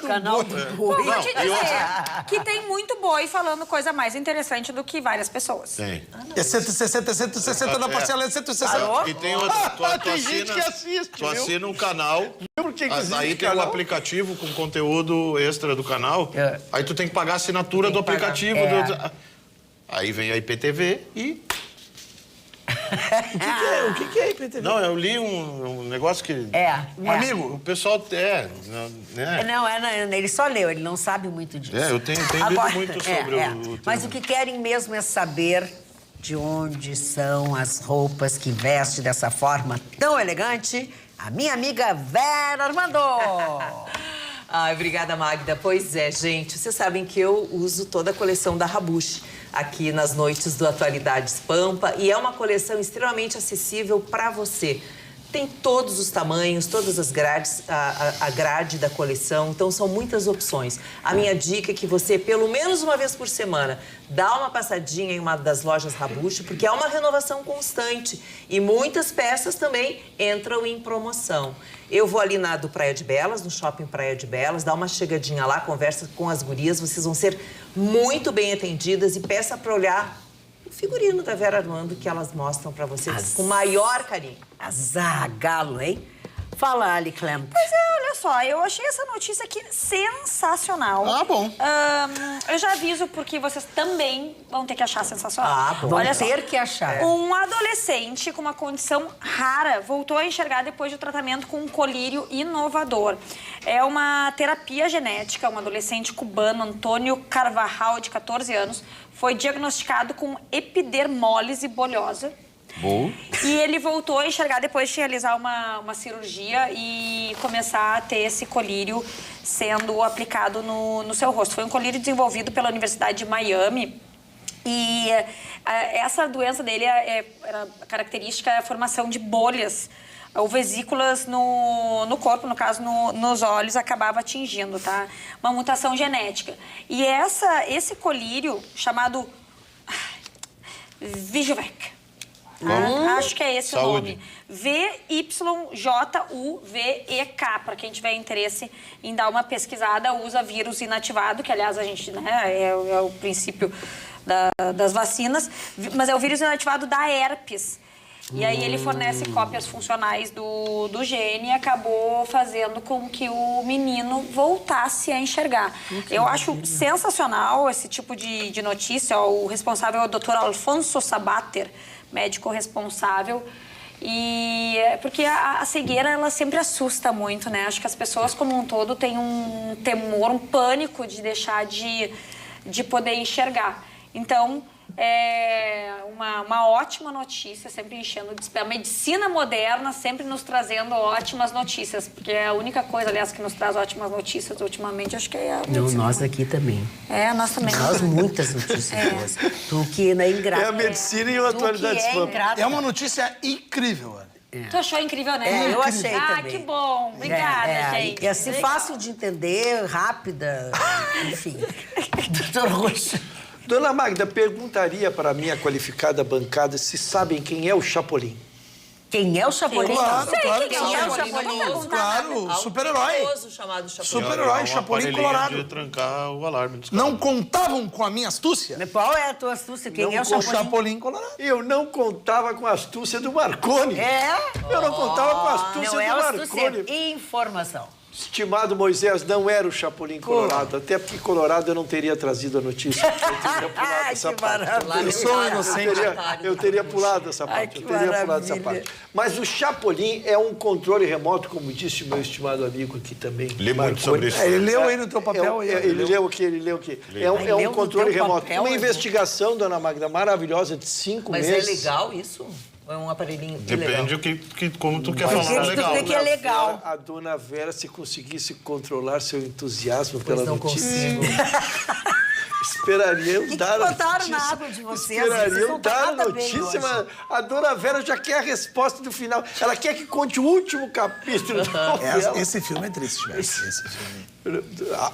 Canal do boi. Vou te e outra? dizer que tem muito boi falando coisa mais interessante do que várias pessoas. Tem. É 160 na parcela, é 160. E tem outra, tu Tem gente que assiste, tu viu? assina um canal, Por que existe aí tem canal? o aplicativo com conteúdo extra do canal, É. aí tu tem que pagar a assinatura do aplicativo. Aí vem a IPTV e... O que é IPTV? Não, eu li um negócio que... Um amigo? O pessoal... Não, ele só leu, ele não sabe muito disso. Eu tenho lido muito sobre o... Mas o que querem mesmo é saber de onde são as roupas que veste dessa forma tão elegante a minha amiga Vera Armando. Ai, obrigada, Magda. Pois é, gente, vocês sabem que eu uso toda a coleção da Rabush aqui nas noites do Atualidades Pampa e é uma coleção extremamente acessível para você. Tem todos os tamanhos, todas as grades, a grade da coleção, então são muitas opções. A minha dica é que você, pelo menos uma vez por semana, dá uma passadinha em uma das lojas Rabush, porque é uma renovação constante e muitas peças também entram em promoção. Eu vou ali do Praia de Belas, no Shopping Praia de Belas, dá uma chegadinha lá, conversa com as gurias, vocês vão ser muito bem atendidas e peça para olhar o figurino da Vera Armando que elas mostram para vocês com maior carinho. Azagalo, hein? Fala, Ali Clem. Pois é, olha só, eu achei essa notícia aqui sensacional. Ah, bom. Eu já aviso porque vocês também vão ter que achar sensacional. Bom. Olha Vão só. ter que achar. Um adolescente com uma condição rara voltou a enxergar depois do tratamento com um colírio inovador. É uma terapia genética. Um adolescente cubano, Antônio Carvajal, de 14 anos, foi diagnosticado com epidermólise bolhosa. Bom. E ele voltou a enxergar depois de realizar uma cirurgia e começar a ter esse colírio sendo aplicado no seu rosto. Foi um colírio desenvolvido pela Universidade de Miami. E essa doença dele era característica a formação de bolhas ou vesículas no corpo, no caso nos olhos, acabava atingindo, tá? Uma mutação genética. E esse colírio chamado Vigivec. Acho que é esse o nome. VYJUVEK. Para quem tiver interesse em dar uma pesquisada, usa vírus inativado, que aliás a gente, é o princípio das vacinas, mas é o vírus inativado da herpes. E aí ele fornece cópias funcionais do gene e acabou fazendo com que o menino voltasse a enxergar. Eu acho sensacional esse tipo de notícia. O responsável é o Dr. Alfonso Sabater, médico responsável. E porque a cegueira, ela sempre assusta muito, né? Acho que as pessoas como um todo têm um temor, um pânico de deixar de poder enxergar. Então, é uma ótima notícia, sempre enchendo de... A medicina moderna sempre nos trazendo ótimas notícias, porque é a única coisa, aliás, que nos traz ótimas notícias ultimamente, acho que é a medicina. Nós aqui também. Nós também. Nós muitas notícias boas. Tu que é ingrato. É a medicina e o Atualidades Pampa. É uma notícia incrível, Ana. Tu achou incrível, né? Eu achei também. Que bom. Obrigada, gente. E assim, Legal. fácil de entender, rápida, enfim. Doutor Rocha. Dona Magda, perguntaria para a minha qualificada bancada se sabem quem é o Chapolin. Quem é o Chapolin? Claro, claro que Quem é o sabe. Chapolin? Claro, super-herói. Famoso chamado Chapolin. Super-herói, um Chapolin aparelhinho Colorado. de trancar o alarme dos carros. Não contavam com a minha astúcia? Mas qual é a tua astúcia? Quem é o O Chapolin? Chapolin Colorado. Eu não contava com a astúcia do Marconi. Eu não contava com a astúcia não é do astúcia, Marconi. é informação. Estimado Moisés, não era o Chapolin Colorado. Até porque Colorado eu não teria trazido a notícia. Eu teria pulado Ai, essa que parte. maravilha. Eu sou inocente. Eu teria pulado essa Ai, parte. que Eu teria pulado essa maravilha. parte. Mas o Chapolin é um controle remoto, como disse o meu estimado amigo aqui também. Li muito Marconi. sobre isso. Ele leu aí no teu papel. Ele leu aqui. É Leu um no controle teu remoto. papel, Uma é investigação, dona Magda, maravilhosa, de 5 Mas meses. é legal isso? Ou é um aparelhinho Depende como tu quer Mas falar ele- legal. tu que é legal. A dona Vera, se conseguisse controlar seu entusiasmo Pois pela não notícia. consigo. Esperariam que dar a botaram notícia. na água de vocês? Vocês Esperariam não dar a estão nada bem notícia, hoje. mas a dona Vera já quer a resposta do final. Ela quer que conte o último capítulo da novela. Esse filme é triste, velho. Esse filme.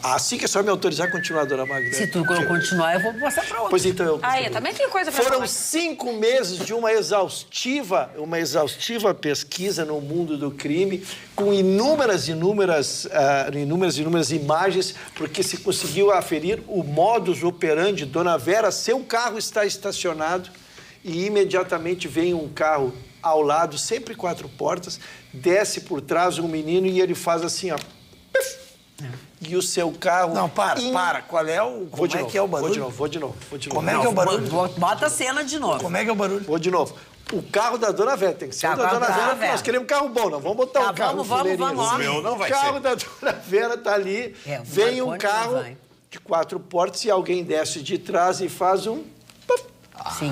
Assim que a senhora me autorizar a continuar, dona Magda. Se tu continuar, eu vou passar para outra. Pois então, eu Ah, eu também tenho coisa para Foram falar. 5 meses de uma exaustiva pesquisa no mundo do crime, com inúmeras imagens, porque se conseguiu aferir o modus operandi. Dona Vera, seu carro está estacionado e imediatamente vem um carro ao lado, sempre 4 portas, desce por trás um menino e ele faz assim, ó. E o seu carro... Não, para. Qual é o... Como é que é o barulho? Vou de novo. Como é que é o barulho? Bota a cena de novo. Como é que é o barulho? Vou de novo. O carro da Dona Vera tem que ser o da Dona Vera, porque nós queremos um carro bom, não vamos botar Tá, um carro vamos, fuleirinho. vamos. O meu não vai O carro ser. da Dona Vera tá ali, É, o vem um Marconi carro não vai. de 4 portas e alguém desce de trás e faz um... Sim.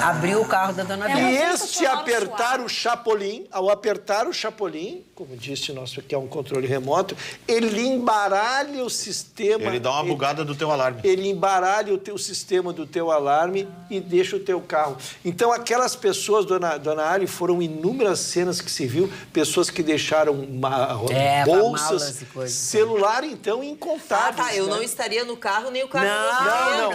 Abriu o carro da Dona E Vera. mas este sonoro apertar suave. o chapolim, ao apertar o chapolim, como disse nosso aqui é um controle remoto, ele embaralha o sistema... Ele dá uma bugada do teu alarme. Ele embaralha o teu sistema do teu alarme e deixa o teu carro. Então, aquelas pessoas, dona Ali, foram inúmeras cenas que se viu, pessoas que deixaram malas bolsas, e coisas. celular, então, incontáveis. Eu né? não estaria no carro, nem o carro Não,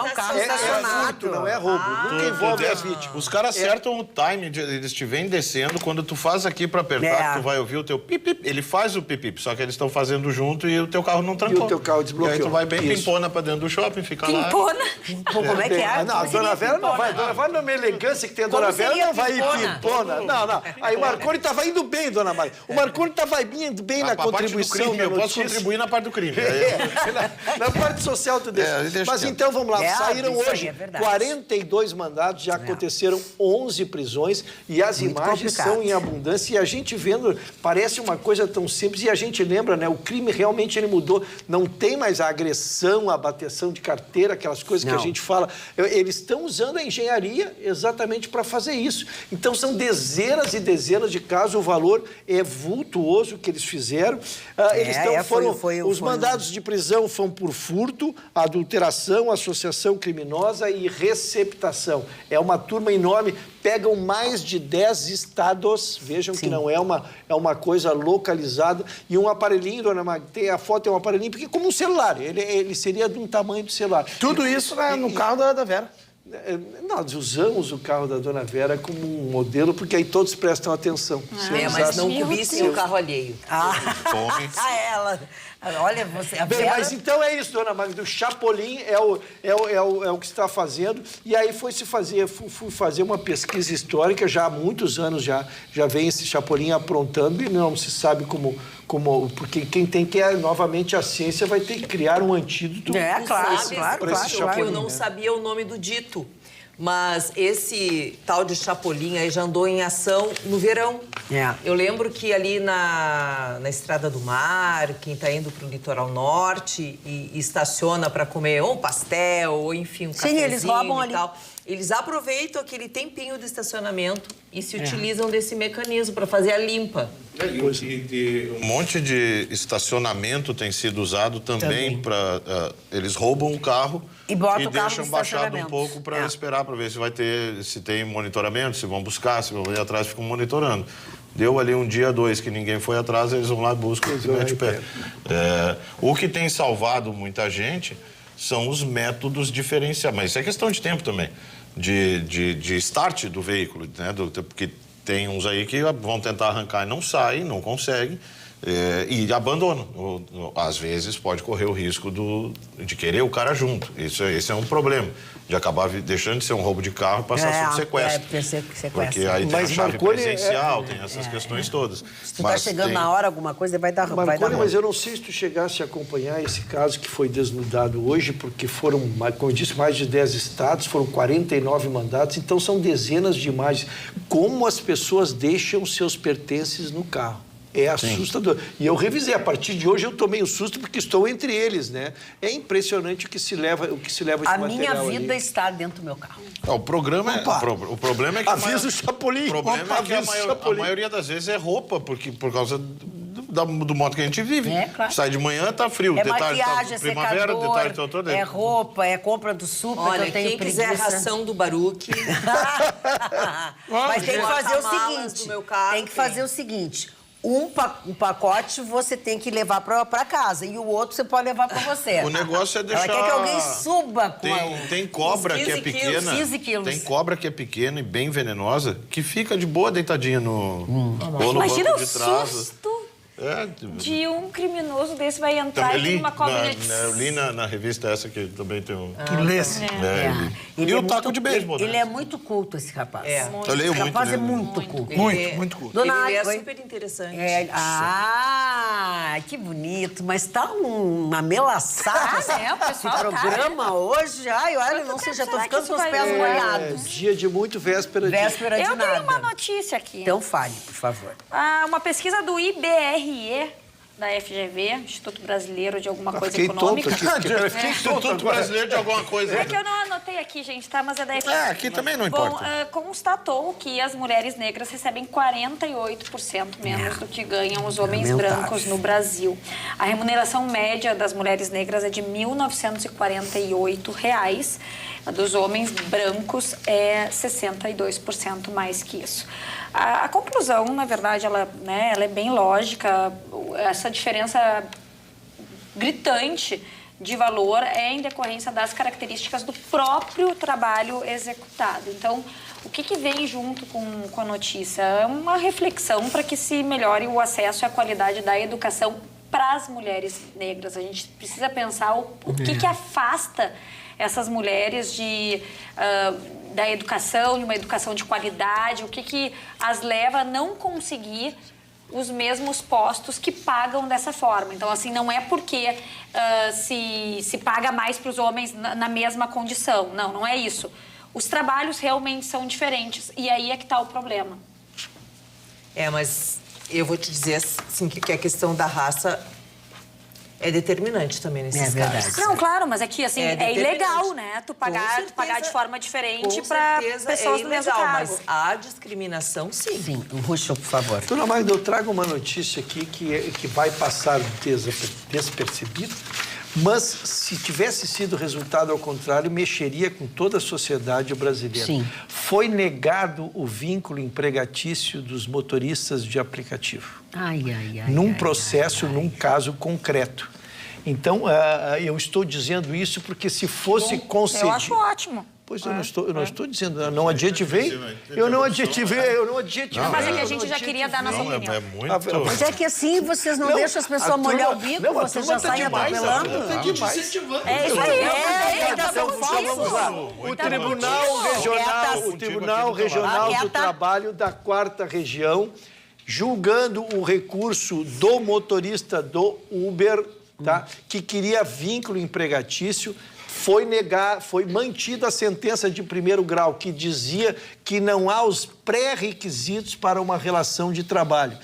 o carro É estacionado. furto, não é roubo. Nunca envolve a vítima. Os caras acertam o time, eles te vêm descendo, quando tu faz aqui pra apertar, tu vai ouvir o teu pip, ele faz o pip, só que eles estão fazendo junto e o teu carro não trancou. E o teu carro desbloqueou. E aí tu vai bem Isso. pimpona pra dentro do shopping, fica lá. Pimpona. Pô, como é que é? Não, a Dona Vera não vai. Dona Vera, numa elegância que tem a Como Dona Vera, seria não vai ir pimpona? pimpona. Não. Aí o Marconi estava indo bem, Dona Maria. O Marconi estava indo bem na A parte do contribuição crime, da eu posso notícia. contribuir na parte do crime. Na parte social tudo isso. deixa Mas quieto. então vamos lá, É, saíram isso aí hoje é verdade. 42 mandados, já aconteceram 11 prisões e as Muito imagens complicado. são em abundância e a gente vendo, parece uma coisa tão simples e a gente lembra, né? O crime realmente ele mudou, não tem mais a agressão, a bateção de carteira, aquelas coisas que a Não. gente fala. Eles estão usando a engenharia exatamente para fazer isso. Então são dezenas e dezenas de casos, o valor é vultuoso que eles fizeram. Os mandados de prisão foram por furto, adulteração, associação criminosa e receptação. É uma turma enorme, pegam mais de 10 estados, vejam que não é uma coisa localizada, e um aparelhinho, dona Mag, tem a foto, é um aparelhinho, porque como um celular, ele seria de um tamanho de celular. Tudo isso no carro da Vera. Nós usamos o carro da Dona Vera como um modelo, porque aí todos prestam atenção. Se eu Mas usasse- não Meu cubissem Deus. o carro alheio. Tome. Ela. Olha, você. A Bem, Vera... mas então é isso, Dona Magda. O Chapolin é o que está fazendo. E aí fui fazer uma pesquisa histórica, já há muitos anos já vem esse Chapolin aprontando e não se sabe como porque quem tem que novamente a ciência vai ter que criar um antídoto. É, claro, Sabes claro, pra esse claro. Eu não sabia o nome do dito. Mas esse tal de Chapolin aí já andou em ação no verão. É. Eu lembro que ali na Estrada do Mar, quem está indo para o litoral norte e estaciona para comer ou um pastel, ou enfim, um cafezinho eles roubam e ali. tal. Eles aproveitam aquele tempinho do estacionamento e se utilizam desse mecanismo para fazer a limpa. Um monte de estacionamento tem sido usado também para eles roubam o carro E bota o carro deixam no baixado um estacionamento. pouco para É. esperar para ver se tem monitoramento, se vão buscar, se vão ir atrás, ficam monitorando. Deu ali um dia, 2 que ninguém foi atrás, eles vão lá, buscam e metem o pé. O que tem salvado muita gente são os métodos diferenciados, mas isso é questão de tempo também, de start do veículo, né? Porque tem uns aí que vão tentar arrancar e não saem, não conseguem, e abandonam. Às vezes pode correr o risco de querer o cara junto. Esse é um problema, de acabar deixando de ser um roubo de carro e passar a ser um sequestro. Sequestro. Porque aí tem a Mas chave Marconi presencial, tem essas questões todas. Se tá chegando na hora alguma coisa, vai dar Marconi, ruim. mas eu não sei se tu chegasse a acompanhar esse caso que foi desnudado hoje, porque foram, como eu disse, mais de 10 estados, foram 49 mandatos, então são dezenas de imagens. Como as pessoas deixam seus pertences no carro. É assustador. E eu revisei, a partir de hoje eu tomei um susto porque estou entre eles, né? É impressionante o que se leva de A material minha vida ali. está dentro do meu carro. O problema o problema é que Avisa o Chapolin. O problema é que Avisa o a Chapolin. maioria das vezes é roupa, por causa do modo que a gente vive. É, claro. Sai de manhã, tá frio. É de tarde maquiagem, tá é primavera, de secador, tarde tá outono. é roupa, é compra do super, que Olha, eu tenho quem preguiça. quiser ração do Baruque... Mas tem que fazer o porta-malas seguinte, do meu carro tem que tem. fazer o seguinte, um pacote você tem que levar pra casa e o outro você pode levar pra você. O negócio é deixar... Ela quer que alguém suba com Tem cobra que é 15 quilos, pequena. 15 quilos. Tem cobra que é pequena e bem venenosa, que fica de boa deitadinha no... Ou no Imagina banco o de trás. susto É, de um criminoso desse vai entrar também e tem uma cobra eu li na revista essa que também tem um... Que lesse. E o taco de beisebol, Ele né? é muito culto, esse rapaz. É. Eu leio Esse muito, rapaz é né? muito culto. Muito culto. Dona Ele é Oi. super interessante. Que bonito, mas tá uma melaçada esse o pessoal programa hoje. Ai, olha, não sei, já tô será que ficando isso com os vai- pés É molhados. dia de muito véspera de... Véspera de Eu nada. tenho uma notícia aqui. Então fale, por favor. Uma pesquisa do IBRE, da FGV, Instituto Brasileiro de Alguma Coisa Fiquei tonto Econômica. aqui. Fiquei tonto Instituto agora. Brasileiro de alguma coisa. É que eu não anotei aqui, gente, tá? Mas é da FGV. Aqui também não Bom, importa. constatou que as mulheres negras recebem 48% menos do que ganham os homens Lamentável. brancos no Brasil. A remuneração média das mulheres negras é de R$ 1.948. A dos homens brancos é 62% mais que isso. A conclusão, na verdade, ela é bem lógica. Essa diferença gritante de valor é em decorrência das características do próprio trabalho executado. Então, o que vem junto com a notícia? É uma reflexão para que se melhore o acesso e a qualidade da educação para as mulheres negras. A gente precisa pensar o que afasta essas mulheres da educação, de uma educação de qualidade, o que as leva a não conseguir os mesmos postos que pagam dessa forma. Então, assim, não é porque se paga mais para os homens na mesma condição. Não é isso. Os trabalhos realmente são diferentes e aí é que está o problema. Mas eu vou te dizer assim, que a questão da raça é determinante também nesses É verdade. casos. Não, claro, mas aqui, assim, é determinante. ilegal, né? Tu pagar de forma diferente para pessoas do mesmo cargo. Mas a discriminação, sim. Sim, o Ruxo, por favor. Dona Magda, eu trago uma notícia aqui que vai passar despercebida, mas se tivesse sido resultado ao contrário, mexeria com toda a sociedade brasileira. Sim. Foi negado o vínculo empregatício dos motoristas de aplicativo. Num processo, num caso concreto. Então, eu estou dizendo isso porque se fosse concedido... Eu acho ótimo. Pois eu não estou dizendo, eu não adjetivei. Eu não adjetivei. Mas é que a gente já queria dar nossa opinião. É muito... Mas é que assim vocês não deixam as pessoas molhar o bico, vocês já saem atropelando. É demais. É isso aí. Então, Vamos lá. O Tribunal Regional do Trabalho da 4ª Região, julgando o recurso do motorista do Uber, tá, que queria vínculo empregatício, foi mantida a sentença de 1º grau, que dizia que não há os pré-requisitos para uma relação de trabalho.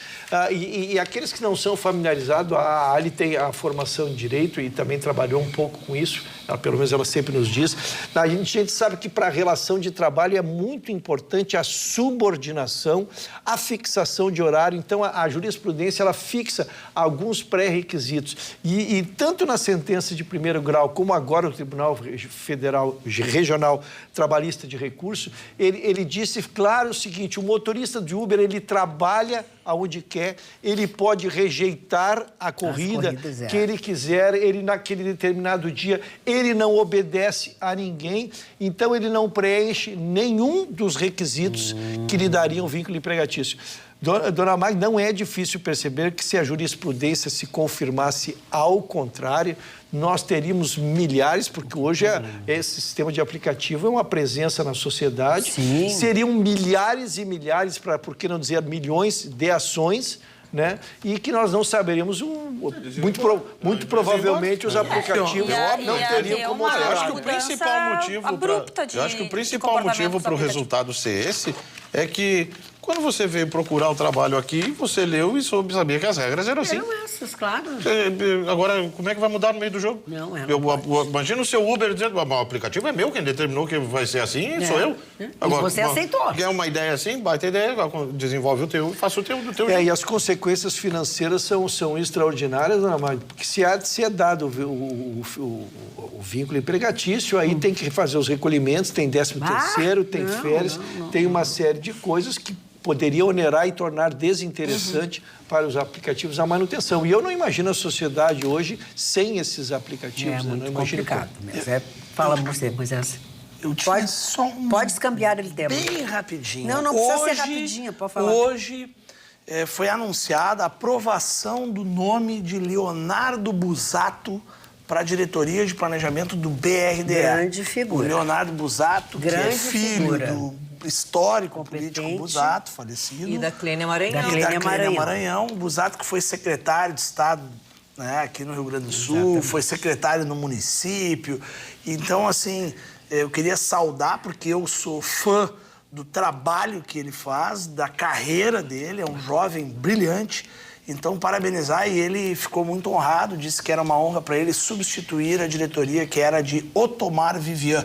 E aqueles que não são familiarizados, a Ali tem a formação em Direito e também trabalhou um pouco com isso, pelo menos ela sempre nos diz. A gente sabe que para a relação de trabalho é muito importante a subordinação, a fixação de horário. Então, a jurisprudência ela fixa alguns pré-requisitos. E tanto na sentença de 1º grau, como agora o Tribunal Federal Regional Trabalhista de Recurso, ele disse claro o seguinte: o motorista de Uber, ele trabalha aonde quer, ele pode rejeitar a corrida que ele quiser, ele naquele determinado dia, ele não obedece a ninguém, então ele não preenche nenhum dos requisitos que lhe dariam vínculo empregatício. Dona Magda, não é difícil perceber que se a jurisprudência se confirmasse ao contrário, nós teríamos milhares, porque hoje esse sistema de aplicativo é uma presença na sociedade. Sim. Seriam milhares e milhares, por que não dizer milhões de ações, né? E que nós não saberíamos, muito provavelmente os aplicativos não teriam como uma Eu acho que o mudança principal motivo abrupta de para o resultado ser esse é que Quando você veio procurar o trabalho aqui, você leu e sabia que as regras eram assim. Eram essas, claro. Agora, como é que vai mudar no meio do jogo? Não, imagina o seu Uber dizendo, o aplicativo é meu, quem determinou que vai ser assim, sou eu. E você aceitou. Quer uma ideia assim? Baita ideia, desenvolve o teu, faça o teu do teu É, jeito. e as consequências financeiras são extraordinárias, Dona Mari, porque se é dado o vínculo empregatício, aí tem que fazer os recolhimentos, tem 13º, tem férias, tem uma série de coisas que poderia onerar e tornar desinteressante para os aplicativos a manutenção. E eu não imagino a sociedade hoje sem esses aplicativos. É né? muito Não imagino complicado. Mas fala você, Moisés. Eu tinha só Pode escambiar ele tema. bem rapidinho. Não precisa ser rapidinho, pode falar. Hoje foi anunciada a aprovação do nome de Leonardo Busato para a diretoria de planejamento do BRDE. Grande figura. O Leonardo Busato, que é Grande filho figura. do histórico Competente. político Busato, falecido. E da Clênia Maranhão. Da E Clênia da Clênia Maranhão. Maranhão. Busato, que foi secretário de Estado, né, aqui no Rio Grande do Sul, foi secretário no município. Então, assim, eu queria saudar, porque eu sou fã do trabalho que ele faz, da carreira dele, é um jovem brilhante. Então, parabenizar, e ele ficou muito honrado, disse que era uma honra para ele substituir a diretoria que era de Otomar Vivian,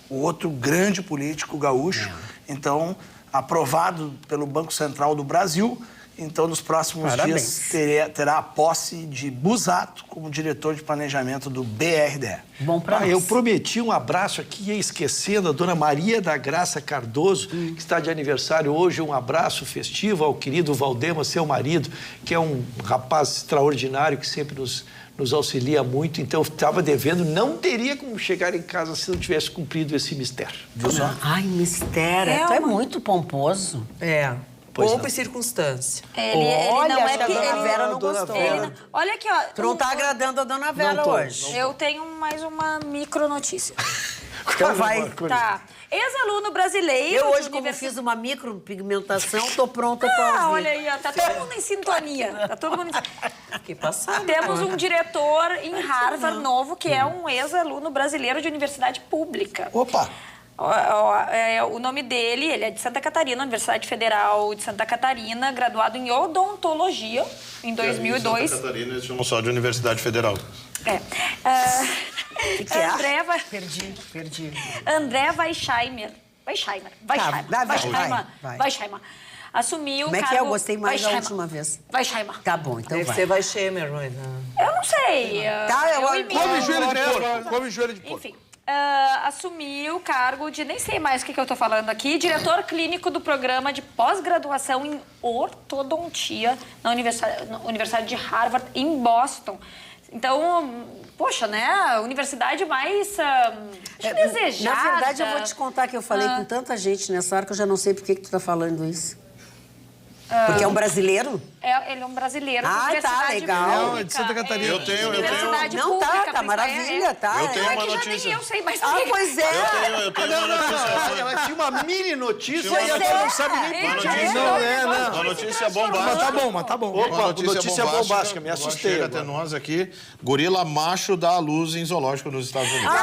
o outro grande político gaúcho. Então, aprovado pelo Banco Central do Brasil. Então, nos próximos dias, terá a posse de Busato como diretor de planejamento do BRDE. Bom pra nós. Eu prometi um abraço aqui, ia esquecendo a dona Maria da Graça Cardoso, que está de aniversário hoje. Um abraço festivo ao querido Valdema, seu marido, que é um rapaz extraordinário, que sempre nos auxilia muito. Então, eu estava devendo, não teria como chegar em casa se não tivesse cumprido esse mistério. Viu só? Ai, mistério. Tu é muito pomposo. É. Pois Pompa não. e circunstância. Ele Olha, não acho é que a que dona ele- Vera não Dona gostou. Vera. ele não- Olha aqui, ó. Tu não tá agradando a dona Vera Não tô, hoje. Eu tenho mais uma micronotícia. Então vai. Tá. Ex-aluno brasileiro Eu de hoje, como universidade... fiz uma micropigmentação, tô pronta pra Ah, ouvir. olha aí, ó, tá todo mundo em sintonia. Tá todo mundo em... Que passado. Temos um diretor em Harvard novo, que é um ex-aluno brasileiro de universidade pública. Opa! O nome dele, ele é de Santa Catarina, Universidade Federal de Santa Catarina, graduado em odontologia em 2002. Santa Catarina, eles chamam só de Universidade Federal. que é? André, Perdi. André Weisheimer. Weisheimer. Assumiu Como é o que cargo... é? Eu gostei mais da Weisheimer. última vez. Weisheimer. Tá bom, então Deve vai. ser Weisheimer, mas... Eu não sei. Tá, eu imito. Come joelho de porco. Come joelho de porco. Enfim, assumiu o cargo de, nem sei mais o que eu tô falando aqui, diretor clínico do programa de pós-graduação em ortodontia na Universidade de Harvard, em Boston. Então, poxa, né? A universidade mais desejada. Na verdade, eu vou te contar que eu falei com tanta gente nessa hora que eu já não sei por que tu tá falando isso. Porque é um brasileiro? Ele é um brasileiro de Ah, tá, universidade legal. pública. Não, é de Santa Catarina. Eu tenho- Universidade Não, pública, tá principalmente. maravilha, tá. Eu tenho Não, é uma que já notícia. nem eu sei mais Ah, por quê. pois é. Eu tenho uma notícia. Ela tinha uma mini notícia Pois e ela é. não sabe nem Ele por já quê. é Não, doido, Uma notícia Mas bombástica. tá bom. Uma Opa, notícia bombástica, me agora assustei Chega agora. até nós aqui. Gorila macho dá à luz em zoológico nos Estados Unidos.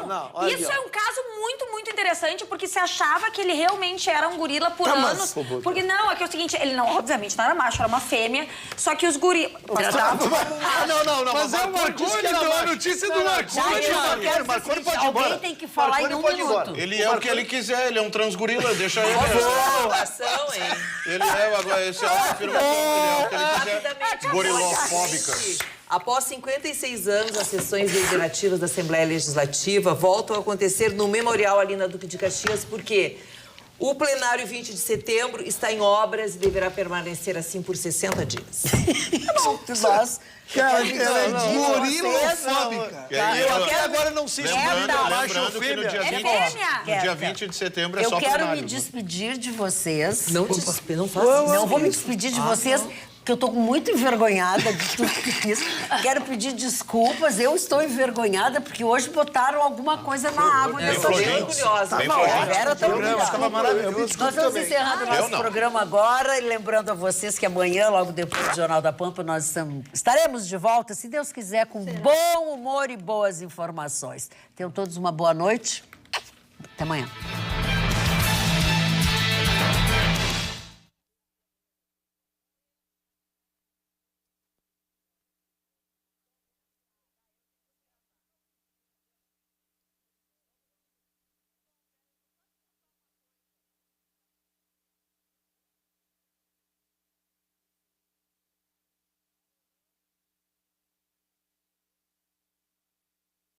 Não. Olha Isso aqui, é um caso muito interessante, porque se achava que ele realmente era um gorila por Tá, mas, anos. por favor. Porque não, é que é o seguinte, ele não, obviamente, não era macho, era uma fêmea, só que os gorilas... Não. Mas é o Marconi, então a notícia do Marconi. Marconi pode ir embora. Alguém tem que falar em Marconi um pode ir embora. minuto. Ele é o que ele quiser, ele é um transgorila, deixa ele. Situação, hein? Ele é agora esse é a afirmação, ele é o que ele quiser. Rapidamente. Gorilofóbica. Após 56 anos, as sessões deliberativas da Assembleia Legislativa voltam a acontecer no Memorial ali na Duque de Caxias, porque o plenário 20 de setembro está em obras e deverá permanecer assim por 60 dias. Mas, Cara, ela é gorilofóbica. Eu até agora não sei se Lembrando, é macho ou lembrando que no fêmea. dia, É 20, fêmea. no dia 20 de setembro é eu só quero plenário. me despedir de vocês. Não te despe- não faça isso. Não vou me despedir de vocês, porque eu tô muito envergonhada de tudo que fiz. Quero pedir desculpas. Eu estou envergonhada porque hoje botaram alguma coisa na água Bem dessa flojento. gente. orgulhosa. Bem Não, flojento. a Vera tá Estava maravilhoso. Nós estamos encerrando o nosso não. programa agora e lembrando a vocês que amanhã, logo depois do Jornal da Pampa, nós estaremos de volta, se Deus quiser, com bom humor e boas informações. Tenham todos uma boa noite. Até amanhã.